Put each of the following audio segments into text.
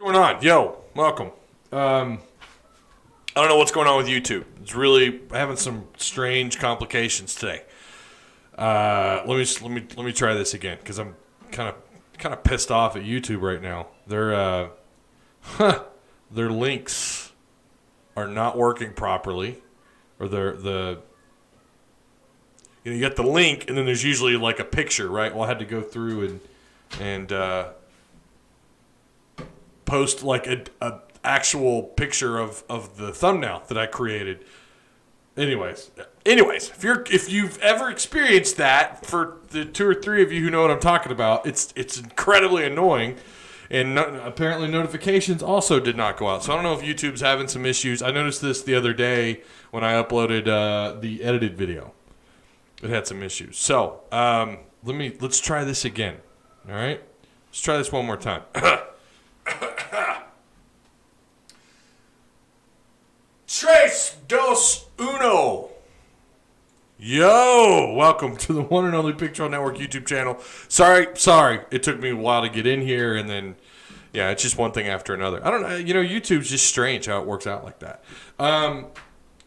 What's going on? Yo, welcome. I don't know what's going on with YouTube. It's really having some strange complications today. Let me try this again because I'm kind of pissed off at YouTube right now. Their links are not working properly, or you get the link and then there's usually like a picture, right? Well, I had to go through and post like a actual picture of the thumbnail that I created. Anyways, if you've ever experienced that, for the 2 or 3 of you who know what I'm talking about, it's incredibly annoying. And apparently notifications also did not go out. So I don't know if YouTube's having some issues. I noticed this the other day when I uploaded the edited video. It had some issues. So let's try this again. All right, let's try this one more time. Tres, dos, uno. Yo, welcome to the one and only Picture Network YouTube channel. Sorry, it took me a while to get in here, and then, yeah, it's just one thing after another. I don't know, YouTube's just strange how it works out like that.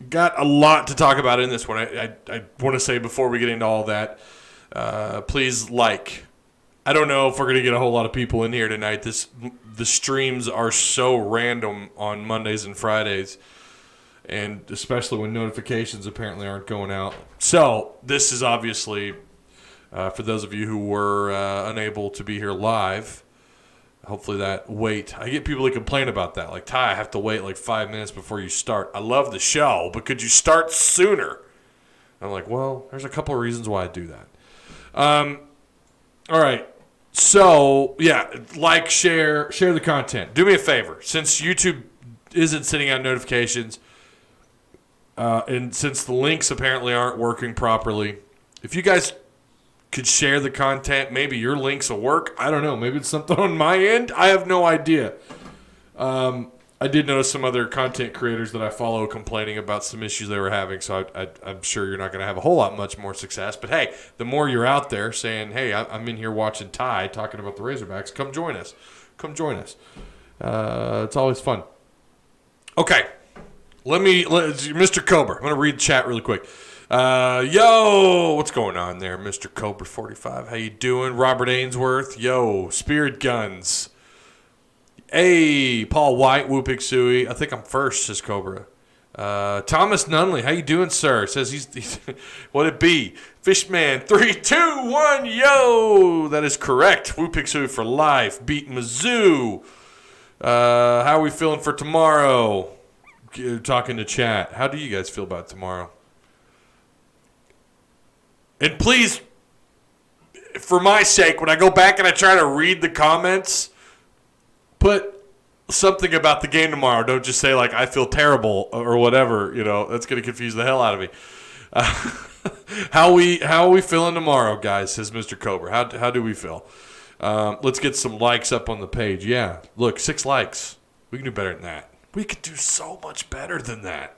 Got a lot to talk about in this one. I want to say before we get into all that, please like. I don't know if we're going to get a whole lot of people in here tonight. The streams are so random on Mondays and Fridays, and especially when notifications apparently aren't going out. So this is obviously, for those of you who were unable to be here live, hopefully that wait. I get people that complain about that. Like, Ty, I have to wait like 5 minutes before you start. I love the show, but could you start sooner? I'm like, well, there's a couple of reasons why I do that. All right. So, yeah, like, share the content. Do me a favor. Since YouTube isn't sending out notifications, and since the links apparently aren't working properly, if you guys could share the content, maybe your links will work. I don't know. Maybe it's something on my end. I have no idea. I did notice some other content creators that I follow complaining about some issues they were having, so I'm sure you're not going to have a whole lot much more success. But, hey, the more you're out there saying, hey, I'm in here watching Ty talking about the Razorbacks, come join us. It's always fun. Okay. Mr. Cobra, I'm going to read the chat really quick. Yo, what's going on there, Mr. Cobra 45? How you doing? Robert Ainsworth. Yo, Spirit Guns. Hey, Paul White, Woo Pig Suey. I think I'm first, says Cobra. Thomas Nunley, how you doing, sir? Says he's what it be? Fishman 3, 2, 1, yo. That is correct. Woo Pig Suey for life. Beat Mizzou. How are we feeling for tomorrow? Talking to chat. How do you guys feel about tomorrow? And please, for my sake, when I go back and I try to read the comments, put something about the game tomorrow. Don't just say, like, I feel terrible or whatever. That's going to confuse the hell out of me. How are we feeling tomorrow, guys, says Mr. Cobra. How do we feel? Let's get some likes up on the page. Yeah, look, 6 likes. We can do better than that. We could do so much better than that.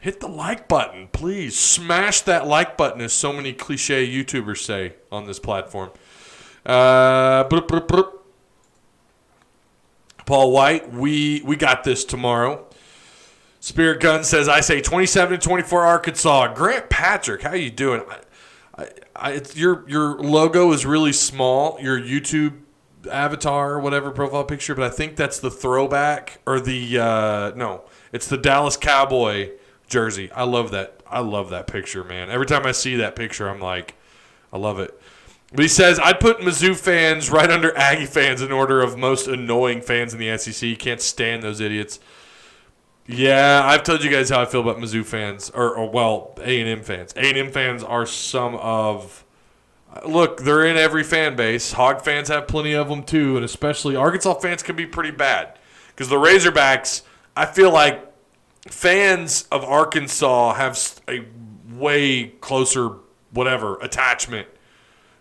Hit the like button, please. Smash that like button, as so many cliche YouTubers say on this platform. Paul White, we got this tomorrow. Spirit Gun says, I say 27-24 Arkansas. Grant Patrick, how you doing? Your logo is really small. Your YouTube avatar or whatever profile picture, but I think that's the throwback or it's the Dallas Cowboy jersey. I love that picture, man. Every time I see that picture, I'm like, I love it. But he says, I'd put Mizzou fans right under Aggie fans in order of most annoying fans in the SEC. You can't stand those idiots. Yeah, I've told you guys how I feel about Mizzou fans, or A&M fans. A&M fans are some of... Look, they're in every fan base. Hog fans have plenty of them too, and especially Arkansas fans can be pretty bad. Because the Razorbacks, I feel like fans of Arkansas have a way closer, attachment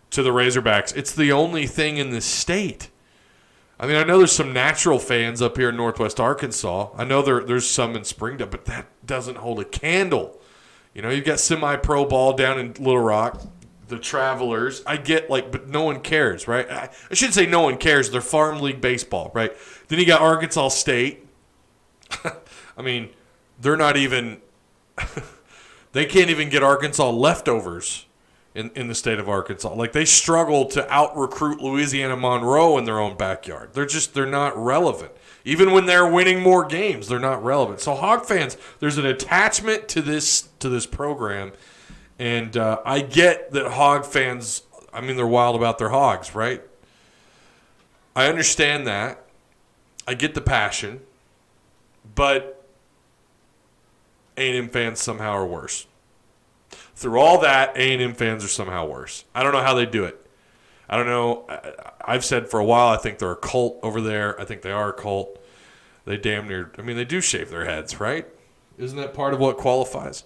to the Razorbacks. It's the only thing in the state. I mean, I know there's some natural fans up here in Northwest Arkansas. I know there's some in Springdale, but that doesn't hold a candle. You've got semi-pro ball down in Little Rock. the Travelers. I get, but no one cares, right? I shouldn't say no one cares. They're Farm League baseball, right? Then you got Arkansas State. I mean, they're not even – they can't even get Arkansas leftovers in the state of Arkansas. They struggle to out-recruit Louisiana Monroe in their own backyard. They're not relevant. Even when they're winning more games, they're not relevant. So Hog fans, there's an attachment to this program. And I get that Hog fans, they're wild about their Hogs, right? I understand that. I get the passion. But A&M fans somehow are worse. Through all that, A&M fans are somehow worse. I don't know how they do it. I don't know. I've said for a while I think they're a cult over there. I think they are a cult. They damn near – they do shave their heads, right? Isn't that part of what qualifies?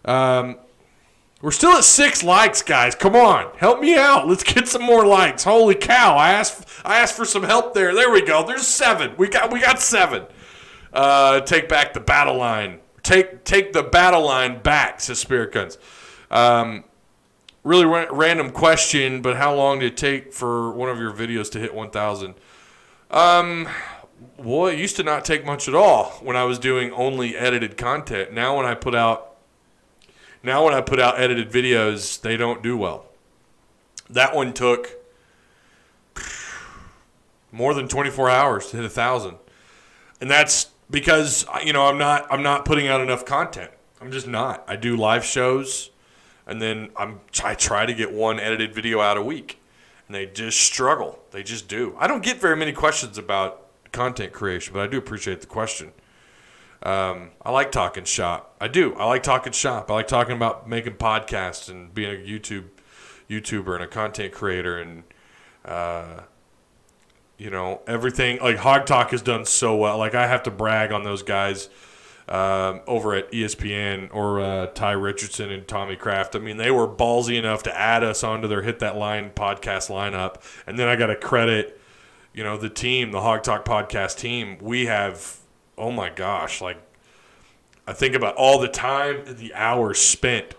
We're still at 6 likes, guys. Come on. Help me out. Let's get some more likes. Holy cow. I asked for some help there. There we go. There's 7. We got 7. Take back the battle line. Take the battle line back, says Spirit Guns. Really random question, but how long did it take for one of your videos to hit 1,000? Well, it used to not take much at all when I was doing only edited content. Now when I put out edited videos, they don't do well. That one took more than 24 hours to hit 1,000. And that's because, I'm not putting out enough content. I'm just not. I do live shows, and then I try to get one edited video out a week. And they just struggle. They just do. I don't get very many questions about content creation, but I do appreciate the question. I like talking shop. I do. I like talking shop. I like talking about making podcasts and being a YouTuber and a content creator and, everything. Hog Talk has done so well. I have to brag on those guys over at ESPN or Ty Richardson and Tommy Kraft. They were ballsy enough to add us onto their Hit That Line podcast lineup. And then I got to credit, the team, the Hog Talk podcast team. We have, oh my gosh, I think about all the time and the hours spent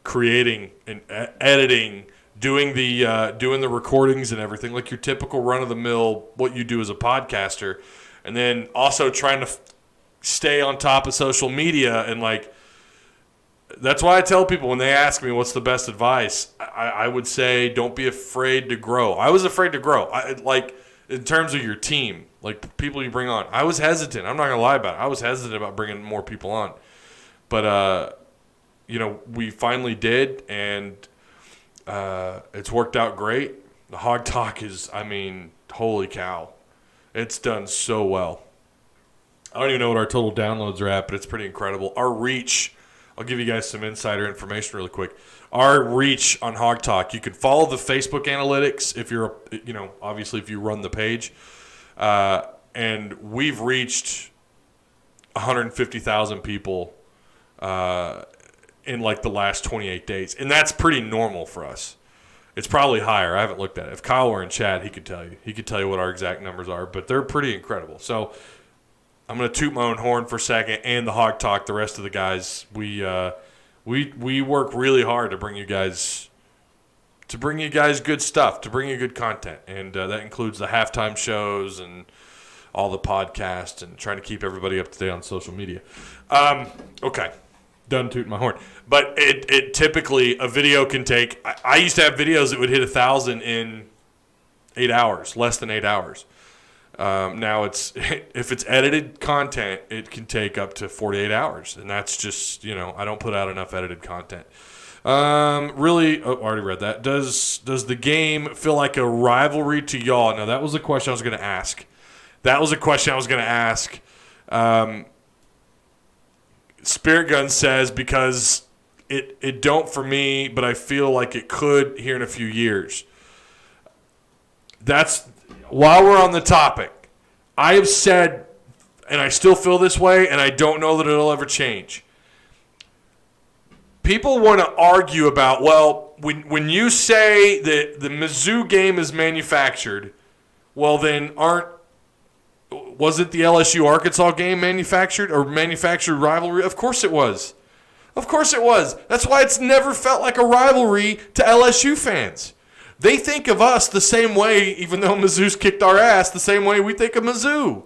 creating and editing, doing the recordings and everything, like your typical run-of-the-mill, what you do as a podcaster, and then also trying to stay on top of social media. And that's why I tell people when they ask me what's the best advice, I would say don't be afraid to grow. I was afraid to grow. In terms of your team, people you bring on, I was hesitant. I'm not going to lie about it. I was hesitant about bringing more people on. But, we finally did, and it's worked out great. The Hog Talk is, holy cow. It's done so well. I don't even know what our total downloads are at, but it's pretty incredible. Our reach, I'll give you guys some insider information really quick. Our reach on Hog Talk, you can follow the Facebook analytics if you're, obviously if you run the page. And we've reached 150,000 people in the last 28 days. And that's pretty normal for us. It's probably higher. I haven't looked at it. If Kyle were in chat, he could tell you. He could tell you what our exact numbers are, but they're pretty incredible. So I'm going to toot my own horn for a second, and the Hog Talk, the rest of the guys, we work really hard to bring you guys good stuff, to bring you good content, and that includes the halftime shows and all the podcasts and trying to keep everybody up to date on social media. Okay, done tooting my horn. But it typically, a video can take, I used to have videos that would hit 1,000 in 8 hours, less than 8 hours. Now if it's edited content, it can take up to 48 hours, and that's just, I don't put out enough edited content. I already read that. Does the game feel like a rivalry to y'all? Now, that was a question I was going to ask. Spirit Gun says, because it don't for me, but I feel like it could here in a few years. That's, while we're on the topic, I have said, and I still feel this way, and I don't know that it'll ever change. People want to argue about, well, when you say that the Mizzou game is manufactured, well then wasn't the LSU-Arkansas game manufactured or manufactured rivalry? Of course it was. Of course it was. That's why it's never felt like a rivalry to LSU fans. They think of us the same way, even though Mizzou's kicked our ass, the same way we think of Mizzou.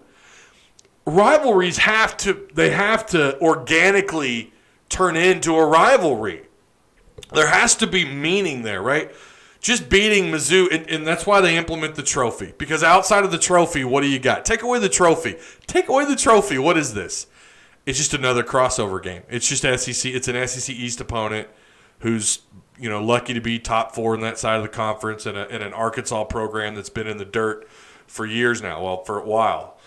Rivalries have to organically turn into a rivalry. There has to be meaning there, right? Just beating Mizzou, and that's why they implement the trophy. Because outside of the trophy, what do you got? Take away the trophy. Take away the trophy. What is this? It's just another crossover game. It's just SEC. It's an SEC East opponent who's lucky to be top 4 in that side of the conference, and an Arkansas program that's been in the dirt for years now. Well, for a while.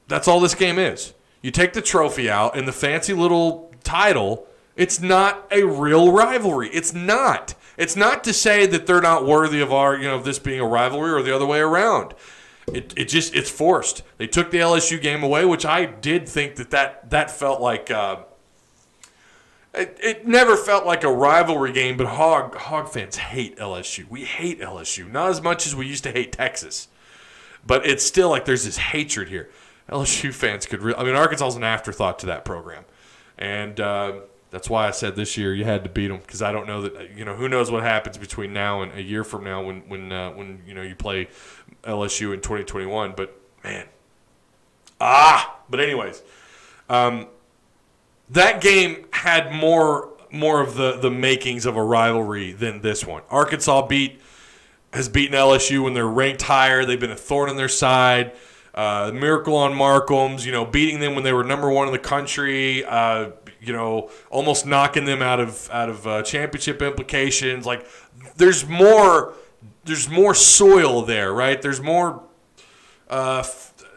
That's all this game is. You take the trophy out and the fancy little title. It's not a real rivalry. It's not. It's not to say that they're not worthy of our, of this being a rivalry or the other way around. It's forced. They took the LSU game away, which I did think that felt like. It never felt like a rivalry game, but Hog fans hate LSU. We hate LSU, not as much as we used to hate Texas, but it's still like there's this hatred here. LSU fans could Arkansas is an afterthought to that program, and that's why I said this year you had to beat them, because I don't know that who knows what happens between now and a year from now when you play LSU in 2021. But man, but anyways, that game had more of the makings of a rivalry than this one. Arkansas has beaten LSU when they're ranked higher. They've been a thorn in their side. Miracle on Markham's, beating them when they were number 1 in the country. Almost knocking them out of championship implications. Like there's more soil there, right? There's more.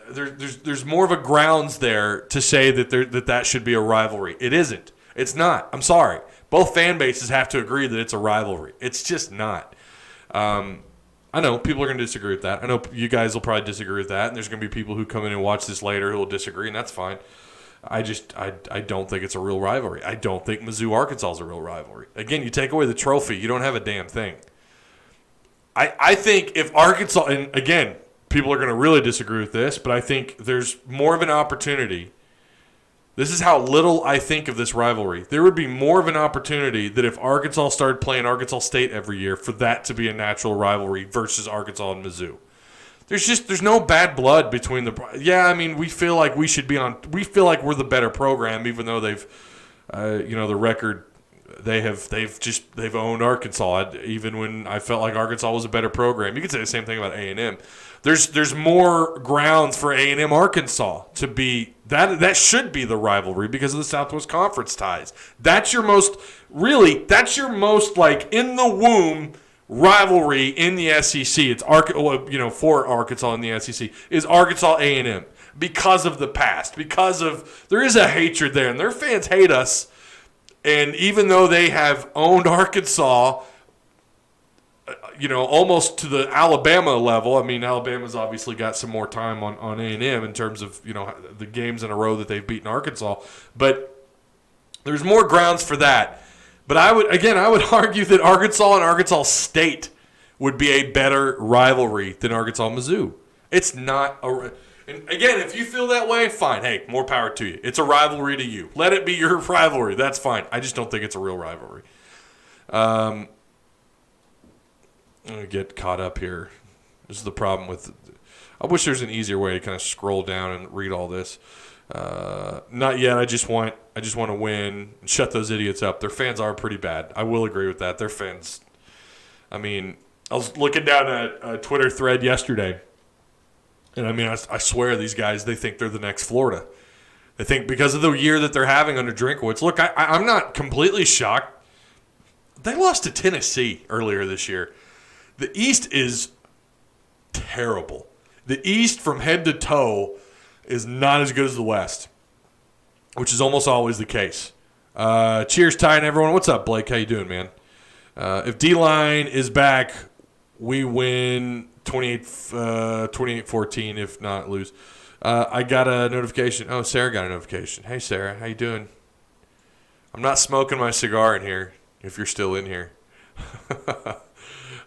There's more of a grounds there to say that should be a rivalry. It isn't. It's not. I'm sorry. Both fan bases have to agree that it's a rivalry. It's just not. I know people are going to disagree with that. I know you guys will probably disagree with that, and there's going to be people who come in and watch this later who will disagree, and that's fine. I don't think it's a real rivalry. I don't think Mizzou-Arkansas is a real rivalry. Again, you take away the trophy, you don't have a damn thing. I think if Arkansas, and again, people are going to really disagree with this, but I think there's more of an opportunity. This is how little I think of this rivalry. There would be more of an opportunity that if Arkansas started playing Arkansas State every year for that to be a natural rivalry versus Arkansas and Mizzou. There's no bad blood between we feel like we should be on. We feel like we're the better program, even though they've, the record. They've owned Arkansas. Even when I felt like Arkansas was a better program, you could say the same thing about A&M. There's more grounds for A&M Arkansas to be that should be the rivalry because of the Southwest Conference ties. That's your most like in the womb rivalry in the SEC. It's for Arkansas in the SEC is Arkansas A&M because of the past, because of there is a hatred there and their fans hate us. And even though they have owned Arkansas, almost to the Alabama level. Alabama's obviously got some more time on A&M in terms of, the games in a row that they've beaten Arkansas. But there's more grounds for that. But I would argue that Arkansas and Arkansas State would be a better rivalry than Arkansas-Mizzou. It's not and again, if you feel that way, fine. Hey, more power to you. It's a rivalry to you. Let it be your rivalry. That's fine. I just don't think it's a real rivalry. I'm going to get caught up here. This is the problem with I wish there's an easier way to kind of scroll down and read all this. Not yet. I just want to win and shut those idiots up. Their fans are pretty bad. I will agree with that. Their fans. I was looking down a Twitter thread yesterday. And I swear these guys, they think they're the next Florida. They think because of the year that they're having under Drinkwitz. Look, I'm not completely shocked. They lost to Tennessee earlier this year. The East is terrible. The East from head to toe is not as good as the West, which is almost always the case. Cheers, Ty and everyone. What's up, Blake? How you doing, man? If D-Line is back, we win 28-14, if not lose. I got a notification. Oh, Sarah got a notification. Hey, Sarah, how you doing? I'm not smoking my cigar in here, if you're still in here.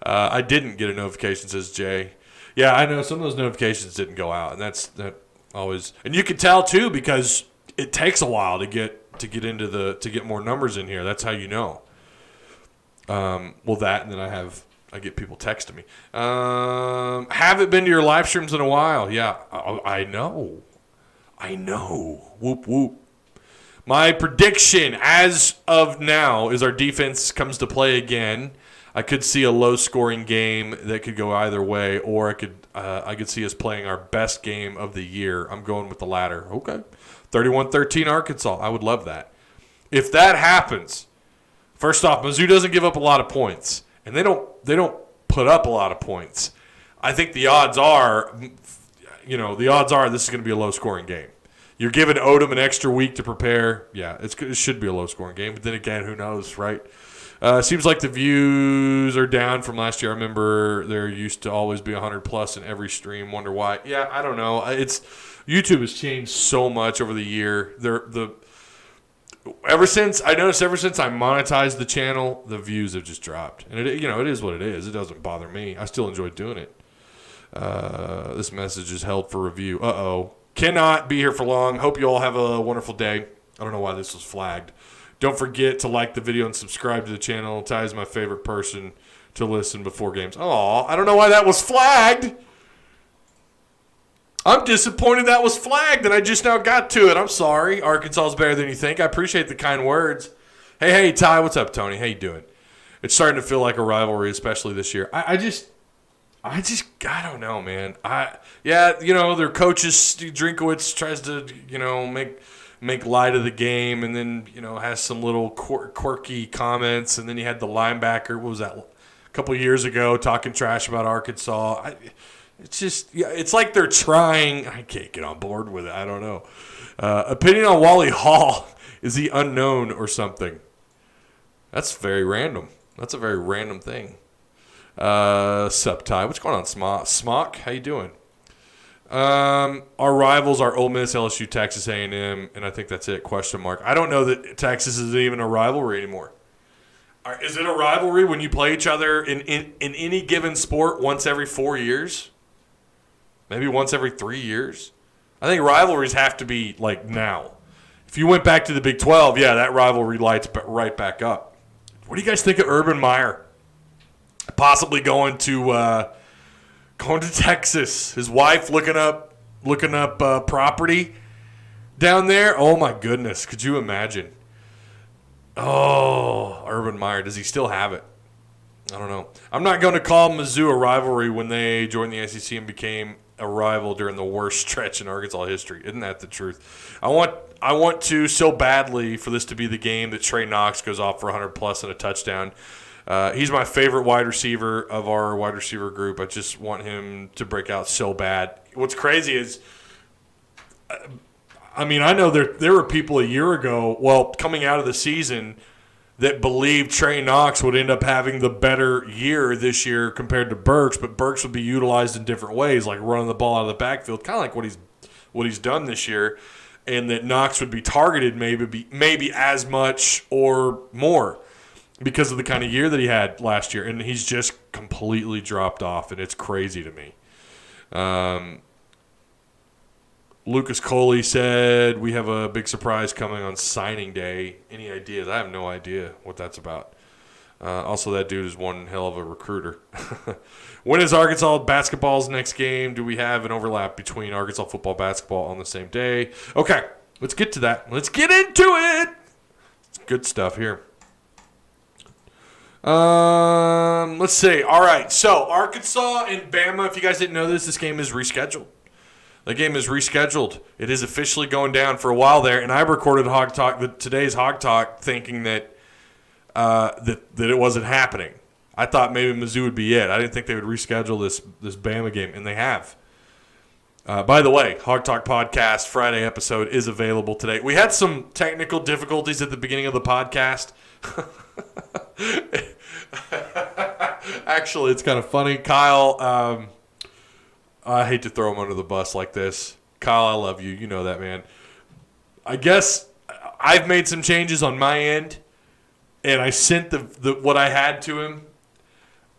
I didn't get a notification, says Jay. Yeah, I know some of those notifications didn't go out, and that always. And you can tell too because it takes a while to get to get more numbers in here. That's how you know. That, and then I get people texting me. Haven't been to your live streams in a while. Yeah, I know. Whoop whoop. My prediction as of now is our defense comes to play again. I could see a low-scoring game that could go either way, or I could see us playing our best game of the year. I'm going with the latter. Okay. 31-13 Arkansas. I would love that. If that happens, first off, Mizzou doesn't give up a lot of points, and they don't put up a lot of points. I think the odds are this is going to be a low-scoring game. You're giving Odom an extra week to prepare. Yeah, it should be a low-scoring game, but then again, who knows, right? Seems like the views are down from last year. I remember there used to always be 100+ in every stream. Wonder why? Yeah, I don't know. YouTube has changed so much over the year. Ever since I monetized the channel, the views have just dropped, and it is what it is. It doesn't bother me. I still enjoy doing it. This message is held for review. Cannot be here for long. Hope you all have a wonderful day. I don't know why this was flagged. Don't forget to like the video and subscribe to the channel. Ty is my favorite person to listen before games. I don't know why that was flagged. I'm disappointed that was flagged and I just now got to it. I'm sorry. Arkansas is better than you think. I appreciate the kind words. Hey, Ty, what's up, Tony? How you doing? It's starting to feel like a rivalry, especially this year. I don't know, man. Their coaches, Drinkowitz tries to, make light of the game, and then has some little quirky comments, and then you had the linebacker. What was that? A couple of years ago, talking trash about Arkansas. It's like they're trying. I can't get on board with it. I don't know. Opinion on Wally Hall? Is he unknown or something? That's very random. That's a very random thing. Sup, Ty? What's going on, Smock? How you doing? Our rivals are Ole Miss, LSU, Texas A&M, and I think that's it, question mark. I don't know that Texas is even a rivalry anymore. Is it a rivalry when you play each other in any given sport once every 4 years? Maybe once every 3 years? I think rivalries have to be like now. If you went back to the Big 12, yeah, that rivalry lights right back up. What do you guys think of Urban Meyer? Possibly going to Texas. His wife looking up property down there. Oh my goodness, could you imagine? Oh, Urban Meyer, does he still have it? I don't know. I'm not going to call Mizzou a rivalry when they joined the SEC and became a rival during the worst stretch in Arkansas history. Isn't that the truth? I want to so badly for this to be the game that Trey Knox goes off for 100+ and a touchdown. He's my favorite wide receiver of our wide receiver group. I just want him to break out so bad. What's crazy is, I know there were people a year ago, coming out of the season, that believed Trey Knox would end up having the better year this year compared to Burks, but Burks would be utilized in different ways, like running the ball out of the backfield, kind of like what he's done this year, and that Knox would be targeted maybe as much or more because of the kind of year that he had last year, and he's just completely dropped off, and it's crazy to me. Lucas Coley said, we have a big surprise coming on signing day. Any ideas? I have no idea what that's about. Also, that dude is one hell of a recruiter. When is Arkansas basketball's next game? Do we have an overlap between Arkansas football and basketball on the same day? Okay, let's get to that. Let's get into it. It's good stuff here. Let's see. All right, so Arkansas and Bama, if you guys didn't know this game is rescheduled. The game is rescheduled. It is officially going down for a while there, and I recorded today's Hog Talk thinking that it wasn't happening. I thought maybe Mizzou would be it. I didn't think they would reschedule this Bama game, and they have. By the way, Hog Talk Podcast Friday episode is available today. We had some technical difficulties at the beginning of the podcast. Actually, it's kind of funny. Kyle, I hate to throw him under the bus like this. Kyle, I love you. You know that, man. I guess I've made some changes on my end, and I sent the what I had to him,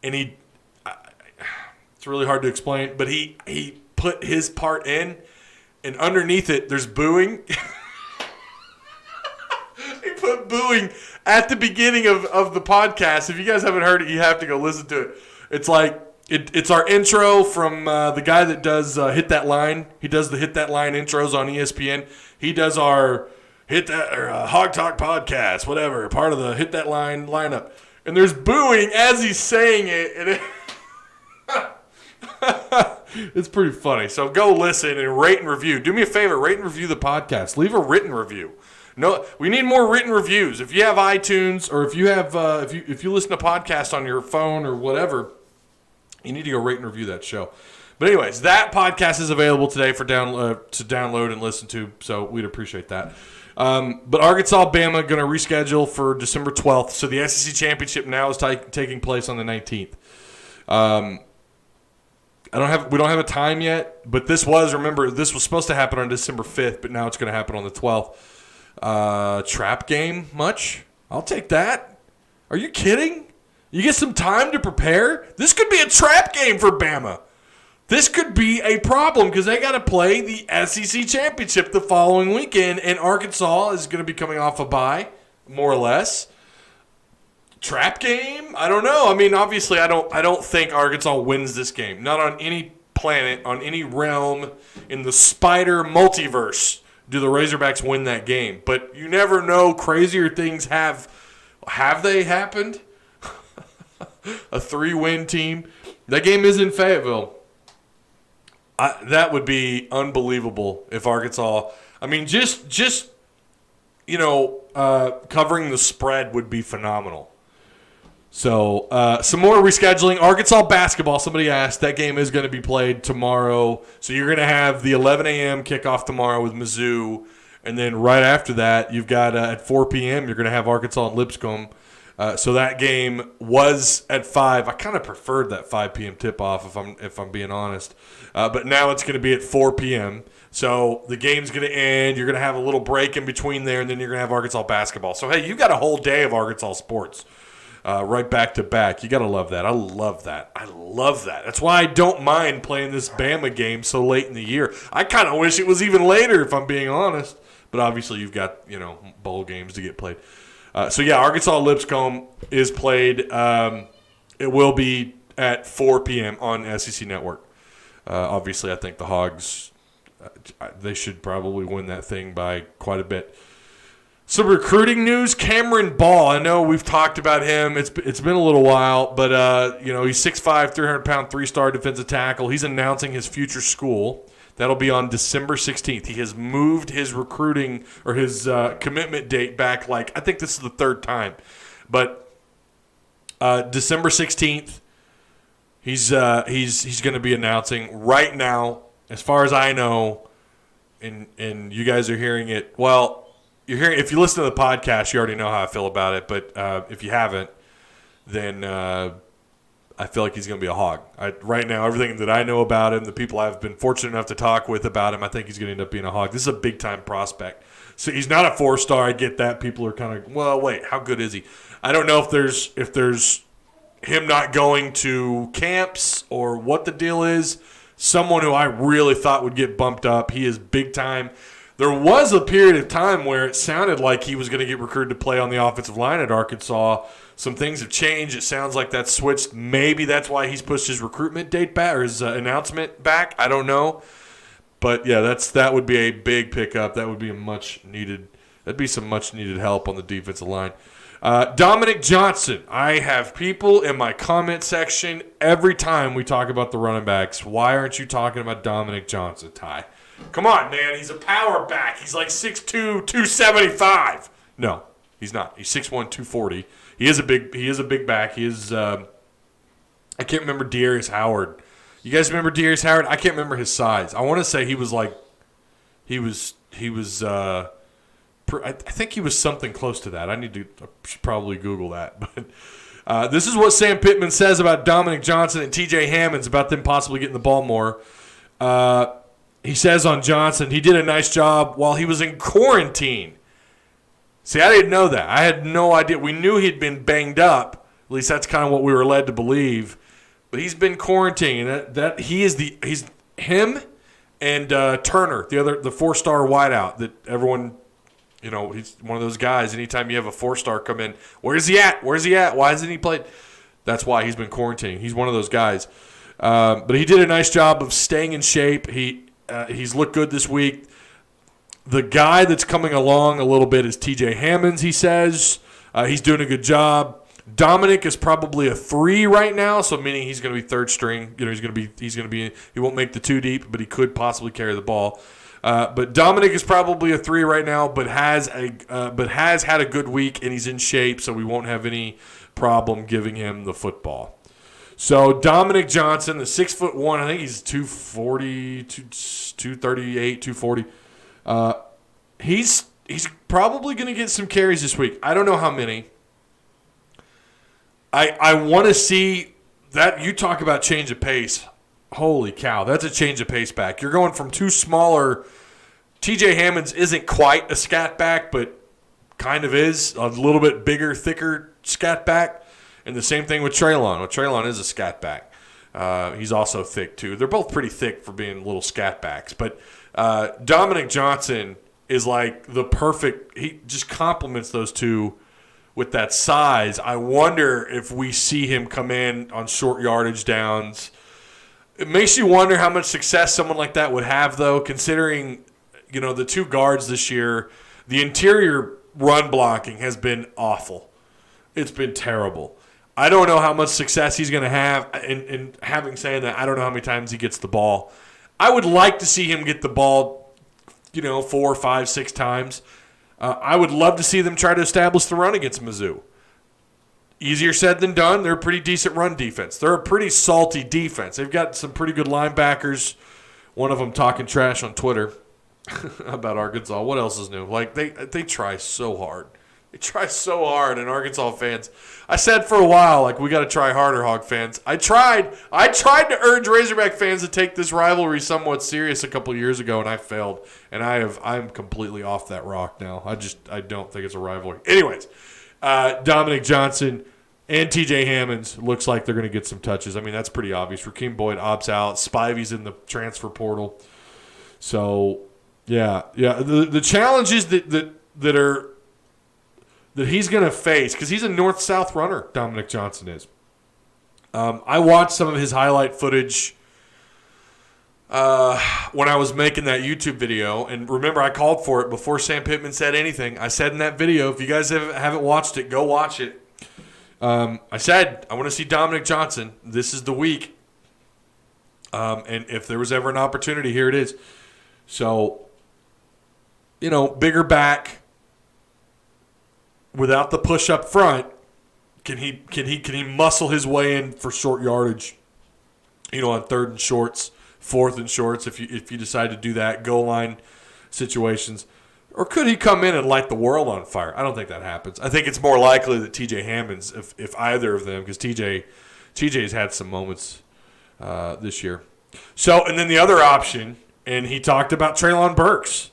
and it's really hard to explain, but he put his part in, and underneath it, there's booing. booing at the beginning of the podcast. If you guys haven't heard it, you have to go listen to it. It's like it's our intro from the guy that does Hit That Line. He does the Hit That Line intros on ESPN. He does our Hog Talk podcast, whatever, part of the Hit That Line lineup. And there's booing as he's saying it, and it's pretty funny. So go listen and rate and review. Do me a favor, rate and review the podcast. Leave a written review. No, we need more written reviews. If you have iTunes or if you have if you listen to podcasts on your phone or whatever, you need to go rate and review that show. But anyways, that podcast is available today for download and listen to. So we'd appreciate that. But Arkansas, Bama going to reschedule for December 12th. So the SEC Championship now is taking place on the 19th. We don't have a time yet, but this was supposed to happen on December 5th, but now it's going to happen on the 12th. Trap game much? I'll take that. Are you kidding? You get some time to prepare? This could be a trap game for Bama. This could be a problem because they got to play the SEC Championship the following weekend, and Arkansas is going to be coming off a bye, more or less. Trap game? I don't know. I mean, obviously, I don't think Arkansas wins this game. Not on any planet, on any realm in the spider multiverse do the Razorbacks win that game. But you never know. Crazier things have they happened? A 3-win team. That game is in Fayetteville. That would be unbelievable if Arkansas. I mean, just covering the spread would be phenomenal. So some more rescheduling. Arkansas basketball. Somebody asked. That game is going to be played tomorrow. So you're going to have the 11 a.m. kickoff tomorrow with Mizzou, and then right after that, you've got at 4 p.m. you're going to have Arkansas and Lipscomb. So that game was at 5. I kind of preferred that 5 p.m. tip-off, if I'm being honest. But now it's going to be at 4 p.m. So the game's going to end. You're going to have a little break in between there, and then you're going to have Arkansas basketball. So, hey, you got a whole day of Arkansas sports right back to back. You got to love that. I love that. That's why I don't mind playing this Bama game so late in the year. I kind of wish it was even later, if I'm being honest. But obviously you've got, bowl games to get played. Arkansas Lipscomb is played. It will be at 4 p.m. on SEC Network. Obviously, I think the Hogs, they should probably win that thing by quite a bit. Some recruiting news, Cameron Ball. I know we've talked about him. It's been a little while, but he's 6'5", 300-pound, 3-star defensive tackle. He's announcing his future school. That'll be on December 16th. He has moved his recruiting or his commitment date back. I think this is the third time, but December 16th, he's going to be announcing right now. As far as I know, and you guys are hearing it. Well, you're hearing. If you listen to the podcast, you already know how I feel about it. But if you haven't, then I feel like he's going to be a Hog. Right now, everything that I know about him, the people I've been fortunate enough to talk with about him, I think he's going to end up being a Hog. This is a big-time prospect. So he's not a 4-star. I get that. People are kind of, well, wait, how good is he? I don't know if there's him not going to camps or what the deal is. Someone who I really thought would get bumped up. He is big-time. There was a period of time where it sounded like he was going to get recruited to play on the offensive line at Arkansas. Some things have changed. It sounds like that's switched. Maybe that's why he's pushed his recruitment date back or his announcement back. I don't know. But, yeah, that would be a big pickup. That would be that'd be some much-needed help on the defensive line. Dominic Johnson. I have people in my comment section every time we talk about the running backs. Why aren't you talking about Dominic Johnson, Ty? Come on, man. He's a power back. He's like 6'2", 275. No, he's not. He's 6'1", 240. He is a big back. He is I can't remember Dearius Howard. You guys remember Dearius Howard? I can't remember his size. I want to say he was I think he was something close to that. I should probably Google that. But this is what Sam Pittman says about Dominic Johnson and TJ Hammonds about them possibly getting the ball more. He says on Johnson, he did a nice job while he was in quarantine. See, I didn't know that. I had no idea. We knew he'd been banged up. At least that's kind of what we were led to believe. But he's been quarantined. He's him and Turner, the 4-star wideout that everyone He's one of those guys. Anytime you have a 4-star come in, where's he at? Why hasn't he played? That's why he's been quarantining. He's one of those guys. But he did a nice job of staying in shape. He's looked good this week. The guy that's coming along a little bit is TJ Hammonds, he says. He's doing a good job. Dominic is probably a 3 right now, so meaning he's going to be third string. He won't make the 2 deep, but he could possibly carry the ball. But Dominic is probably a 3 right now, but has had a good week and he's in shape, so we won't have any problem giving him the football. So Dominic Johnson, the 6'1", I think he's 240, 238, 240. He's probably going to get some carries this week. I don't know how many. I want to see that. You talk about change of pace. Holy cow, that's a change of pace back. You're going from 2 smaller. TJ Hammonds isn't quite a scat back, but kind of is. A little bit bigger, thicker scat back. And the same thing with Treylon. Well, Treylon is a scat back. He's also thick, too. They're both pretty thick for being little scat backs. But Dominic Johnson is like the perfect – he just complements those two with that size. I wonder if we see him come in on short yardage downs. It makes you wonder how much success someone like that would have, though, considering, the 2 guards this year. The interior run blocking has been awful. It's been terrible. I don't know how much success he's going to have. And having said that, I don't know how many times he gets the ball. I would like to see him get the ball, 4, 5, 6 times. I would love to see them try to establish the run against Mizzou. Easier said than done. They're a pretty decent run defense. They're a pretty salty defense. They've got some pretty good linebackers. One of them talking trash on Twitter about Arkansas. What else is new? Like, they try so hard. They try so hard, and Arkansas fans. I said for a while, like, we got to try harder, Hog fans. I tried to urge Razorback fans to take this rivalry somewhat serious a couple years ago, and I failed. And I'm completely off that rock now. I don't think it's a rivalry. Anyways, Dominic Johnson and TJ Hammonds looks like they're going to get some touches. I mean, that's pretty obvious. Rakeem Boyd opts out. Spivey's in the transfer portal. So, yeah. The challenges that he's going to face, because he's a north-south runner, Dominic Johnson is. I watched some of his highlight footage when I was making that YouTube video. And remember, I called for it before Sam Pittman said anything. I said in that video, if you guys haven't watched it, go watch it. I said, I want to see Dominic Johnson. This is the week. And if there was ever an opportunity, here it is. So, bigger back without the push up front. Can he muscle his way in for short yardage? On 3rd and shorts, 4th and shorts, if you decide to do that, goal line situations. Or could he come in and light the world on fire? I don't think that happens. I think it's more likely that TJ Hammonds, if either of them, because TJ's had some moments this year. So, and then the other option, and he talked about Treylon Burks.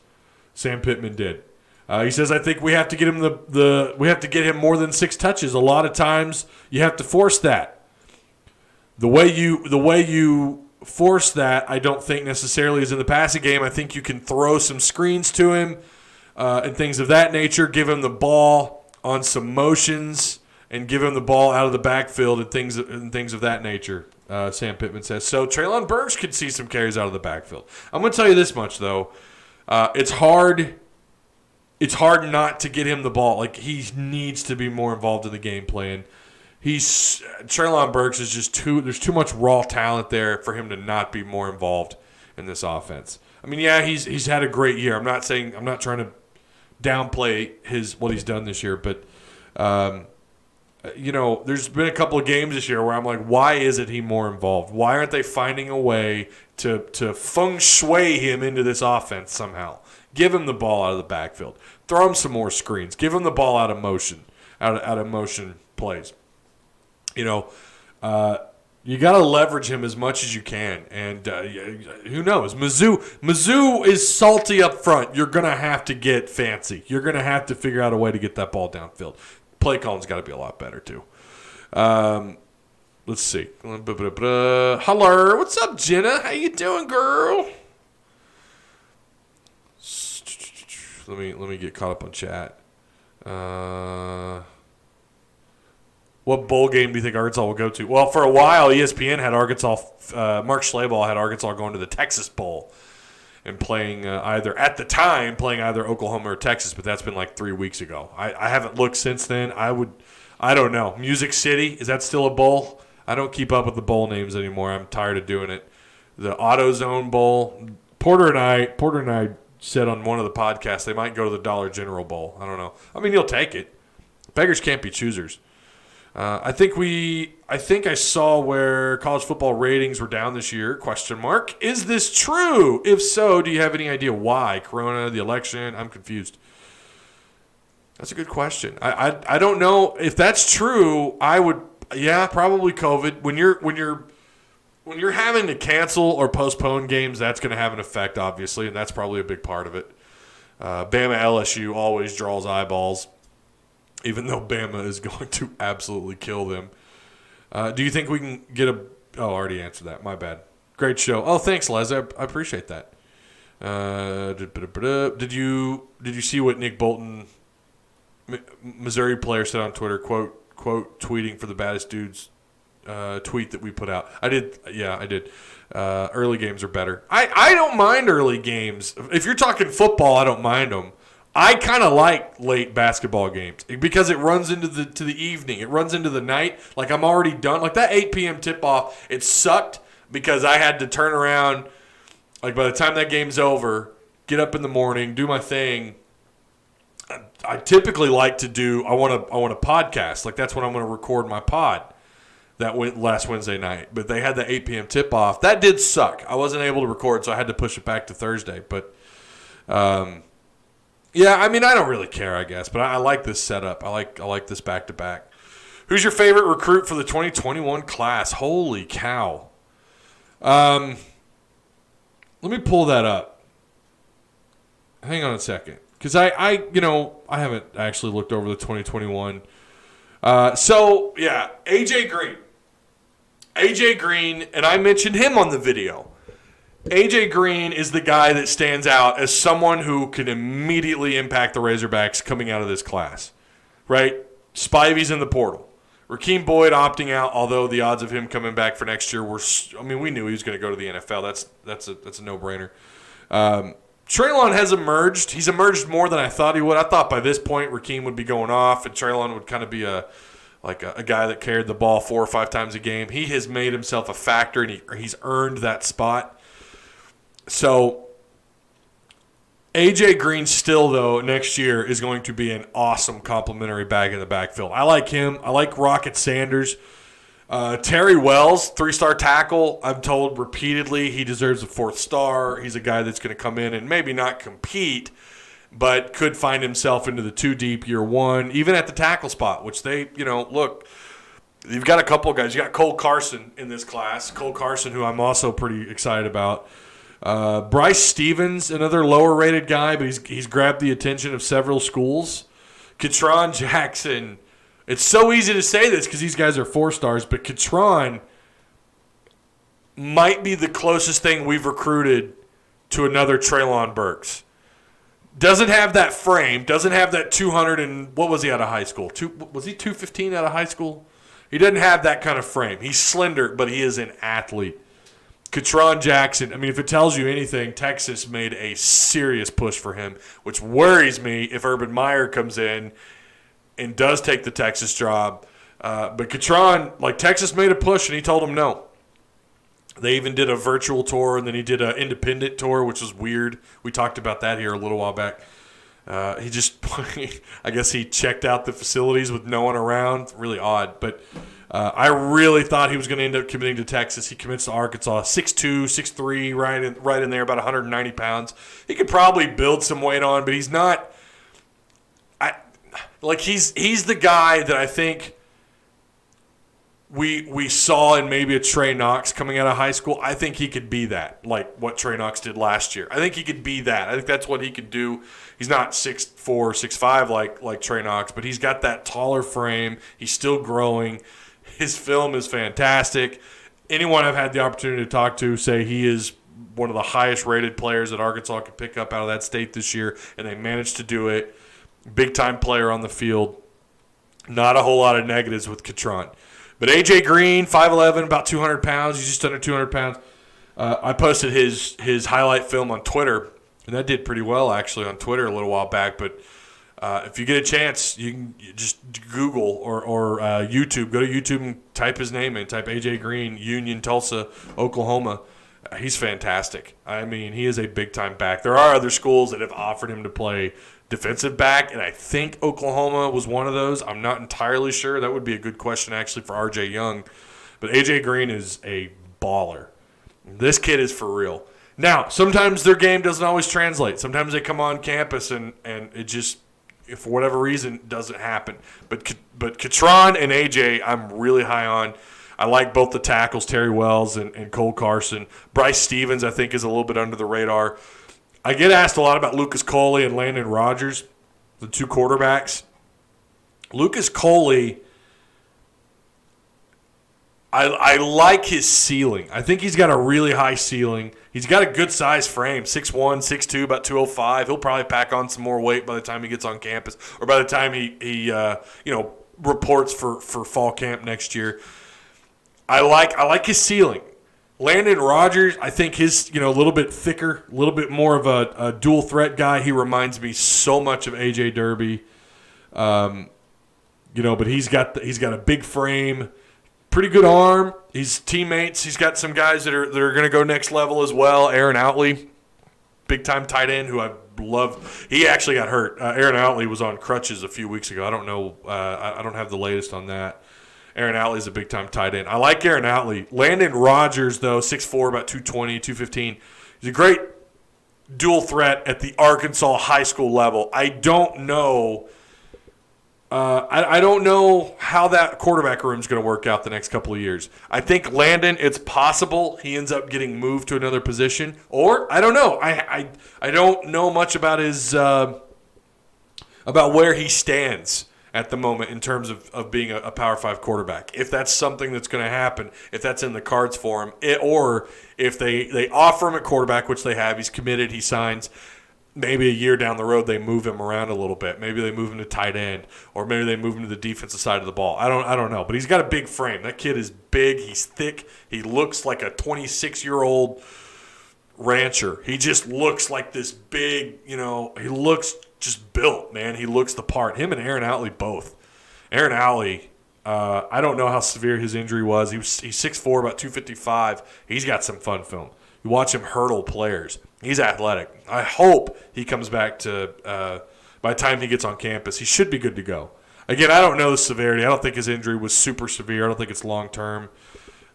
Sam Pittman did. He says, I think we have to get him we have to get him more than 6 touches. A lot of times you have to force that. The way you force that, I don't think necessarily is in the passing game. I think you can throw some screens to him and things of that nature. Give him the ball on some motions and give him the ball out of the backfield and things of that nature. Sam Pittman says. So Treylon Burks could see some carries out of the backfield. I'm going to tell you this much though. It's hard not to get him the ball. Like, he needs to be more involved in the game plan. Treylon Burks is just there's too much raw talent there for him to not be more involved in this offense. I mean, yeah, he's had a great year. I'm not trying to downplay what he's done this year, but there's been a couple of games this year where I'm like, why isn't he more involved? Why aren't they finding a way to feng shui him into this offense somehow? Give him the ball out of the backfield. Throw him some more screens. Give him the ball out of motion plays. You got to leverage him as much as you can. And who knows? Mizzou is salty up front. You're going to have to get fancy. You're going to have to figure out a way to get that ball downfield. Play calling's got to be a lot better, too. Let's see. Hello. What's up, Jenna? How you doing, girl? Let me get caught up on chat. What bowl game do you think Arkansas will go to? Well, for a while, ESPN had Arkansas. Mark Schlabach had Arkansas going to the Texas Bowl and playing either Oklahoma or Texas, but that's been like 3 weeks ago. I haven't looked since then. I don't know. Music City, is that still a bowl? I don't keep up with the bowl names anymore. I'm tired of doing it. The AutoZone Bowl. Porter and I said on one of the podcasts they might go to the Dollar General Bowl. I don't know. I mean, you'll take it. Beggars can't be choosers. I think I saw where college football ratings were down this year, ? Is this true? If so, do you have any idea why? Corona, the election? I'm confused. That's a good question. I don't know if that's true. Probably COVID. When you're having to cancel or postpone games, that's going to have an effect, obviously, and that's probably a big part of it. Bama LSU always draws eyeballs, even though Bama is going to absolutely kill them. Do you think we can get a – oh, I already answered that. My bad. Great show. Oh, thanks, Les. I appreciate that. Did you see what Nick Bolton, Missouri player, said on Twitter, quote, tweeting for the baddest dudes tweet that we put out? I did. Yeah, I did. Early games are better. I don't mind early games. If you're talking football, I don't mind them. I kind of like late basketball games because it runs into the evening. It runs into the night. Like, I'm already done. Like, that 8 p.m. tip-off, it sucked because I had to turn around. Like, by the time that game's over, get up in the morning, do my thing. I typically like to do – I want to podcast. Like, that's when I'm going to record my pod. That went last Wednesday night. But they had the 8 p.m. tip-off. That did suck. I wasn't able to record, so I had to push it back to Thursday. But yeah, I mean, I don't really care, I guess, but I like this setup. I like this back-to-back. Who's your favorite recruit for the 2021 class? Holy cow. Let me pull that up. Hang on a second, because I haven't actually looked over the 2021. So, yeah, AJ Green, and I mentioned him on the video. AJ Green is the guy that stands out as someone who can immediately impact the Razorbacks coming out of this class, right? Spivey's in the portal. Rakeem Boyd opting out, although the odds of him coming back for next year we knew he was going to go to the NFL. That's a no-brainer. Treylon has emerged. He's emerged more than I thought he would. I thought by this point Rakeem would be going off and Treylon would kind of be a guy that carried the ball 4 or 5 times a game. He has made himself a factor, and he's earned that spot. So, A.J. Green still, though, next year is going to be an awesome complimentary bag in the backfield. I like him. I like Rocket Sanders. Terry Wells, 3-star tackle. I'm told repeatedly he deserves a 4th star. He's a guy that's going to come in and maybe not compete, but could find himself into the 2-deep year 1, even at the tackle spot, which they, look, you've got a couple of guys. You got Cole Carson in this class. Cole Carson, who I'm also pretty excited about. Bryce Stevens, another lower-rated guy, but he's grabbed the attention of several schools. Katron Jackson. It's so easy to say this because these guys are 4 stars, but Katron might be the closest thing we've recruited to another Treylon Burks. Doesn't have that frame. Doesn't have that 200 and what was he out of high school? Was he 215 out of high school? He doesn't have that kind of frame. He's slender, but he is an athlete. Katron Jackson, I mean, if it tells you anything, Texas made a serious push for him, which worries me if Urban Meyer comes in and does take the Texas job. But Katron, Texas made a push, and he told him no. They even did a virtual tour, and then he did an independent tour, which was weird. We talked about that here a little while back. He just, I guess he checked out the facilities with no one around. Really odd, but I really thought he was going to end up committing to Texas. He commits to Arkansas, 6'2", 6'3", right in there, about 190 pounds. He could probably build some weight on, but he's not. He's the guy that I think we saw in maybe a Trey Knox coming out of high school. I think he could be that, like what Trey Knox did last year. I think he could be that. I think that's what he could do. He's not 6'4", 6'5", like Trey Knox, but he's got that taller frame. He's still growing. His film is fantastic. Anyone I've had the opportunity to talk to say he is one of the highest rated players that Arkansas could pick up out of that state this year, and they managed to do it. Big-time player on the field. Not a whole lot of negatives with Catron. But A.J. Green, 5'11", about 200 pounds. He's just under 200 pounds. I posted his highlight film on Twitter, and that did pretty well, actually, on Twitter a little while back. But if you get a chance, you just Google or YouTube. Go to YouTube and type his name in. Type A.J. Green, Union, Tulsa, Oklahoma. He's fantastic. I mean, he is a big-time back. There are other schools that have offered him to play defensive back, and I think Oklahoma was one of those. I'm not entirely sure. That would be a good question, actually, for R.J. Young. But A.J. Green is a baller. This kid is for real. Now, sometimes their game doesn't always translate. Sometimes they come on campus and it just, for whatever reason, doesn't happen. But Catron and A.J., I'm really high on. I like both the tackles, Terry Wells and Cole Carson. Bryce Stevens, I think, is a little bit under the radar. I get asked a lot about Lucas Coley and Landon Rogers, the two quarterbacks. Lucas Coley, I like his ceiling. I think he's got a really high ceiling. He's got a good size frame, 6'1", 6'2", about 205. He'll probably pack on some more weight by the time he gets on campus or by the time he reports for fall camp next year. I like his ceiling. Landon Rogers, I think his, a little bit thicker, a little bit more of a dual threat guy. He reminds me so much of A.J. Derby. But he's got a big frame, pretty good arm. He's teammates. He's got some guys that are going to go next level as well. Aaron Outley, big time tight end who I love. He actually got hurt. Aaron Outley was on crutches a few weeks ago. I don't know. I don't have the latest on that. Aaron Outley is a big-time tight end. I like Aaron Outley. Landon Rogers, though, 6'4", about 220, 215. He's a great dual threat at the Arkansas high school level. I don't know I don't know how that quarterback room is going to work out the next couple of years. I think Landon, it's possible he ends up getting moved to another position. Or, I don't know. I don't know much about his about where he stands at the moment in terms of being a Power 5 quarterback. If that's something that's going to happen, if that's in the cards for him, or if they offer him a quarterback, which they have, he's committed, he signs, maybe a year down the road they move him around a little bit. Maybe they move him to tight end, or maybe they move him to the defensive side of the ball. I don't know, but he's got a big frame. That kid is big, he's thick, he looks like a 26-year-old rancher. He just looks like this big, he looks just built, man. He looks the part. Him and Aaron Outley both. Aaron Outley, I don't know how severe his injury was. He's 6'4", about 255. He's got some fun film. You watch him hurdle players. He's athletic. I hope he comes back to by the time he gets on campus. He should be good to go. Again, I don't know the severity. I don't think his injury was super severe. I don't think it's long term.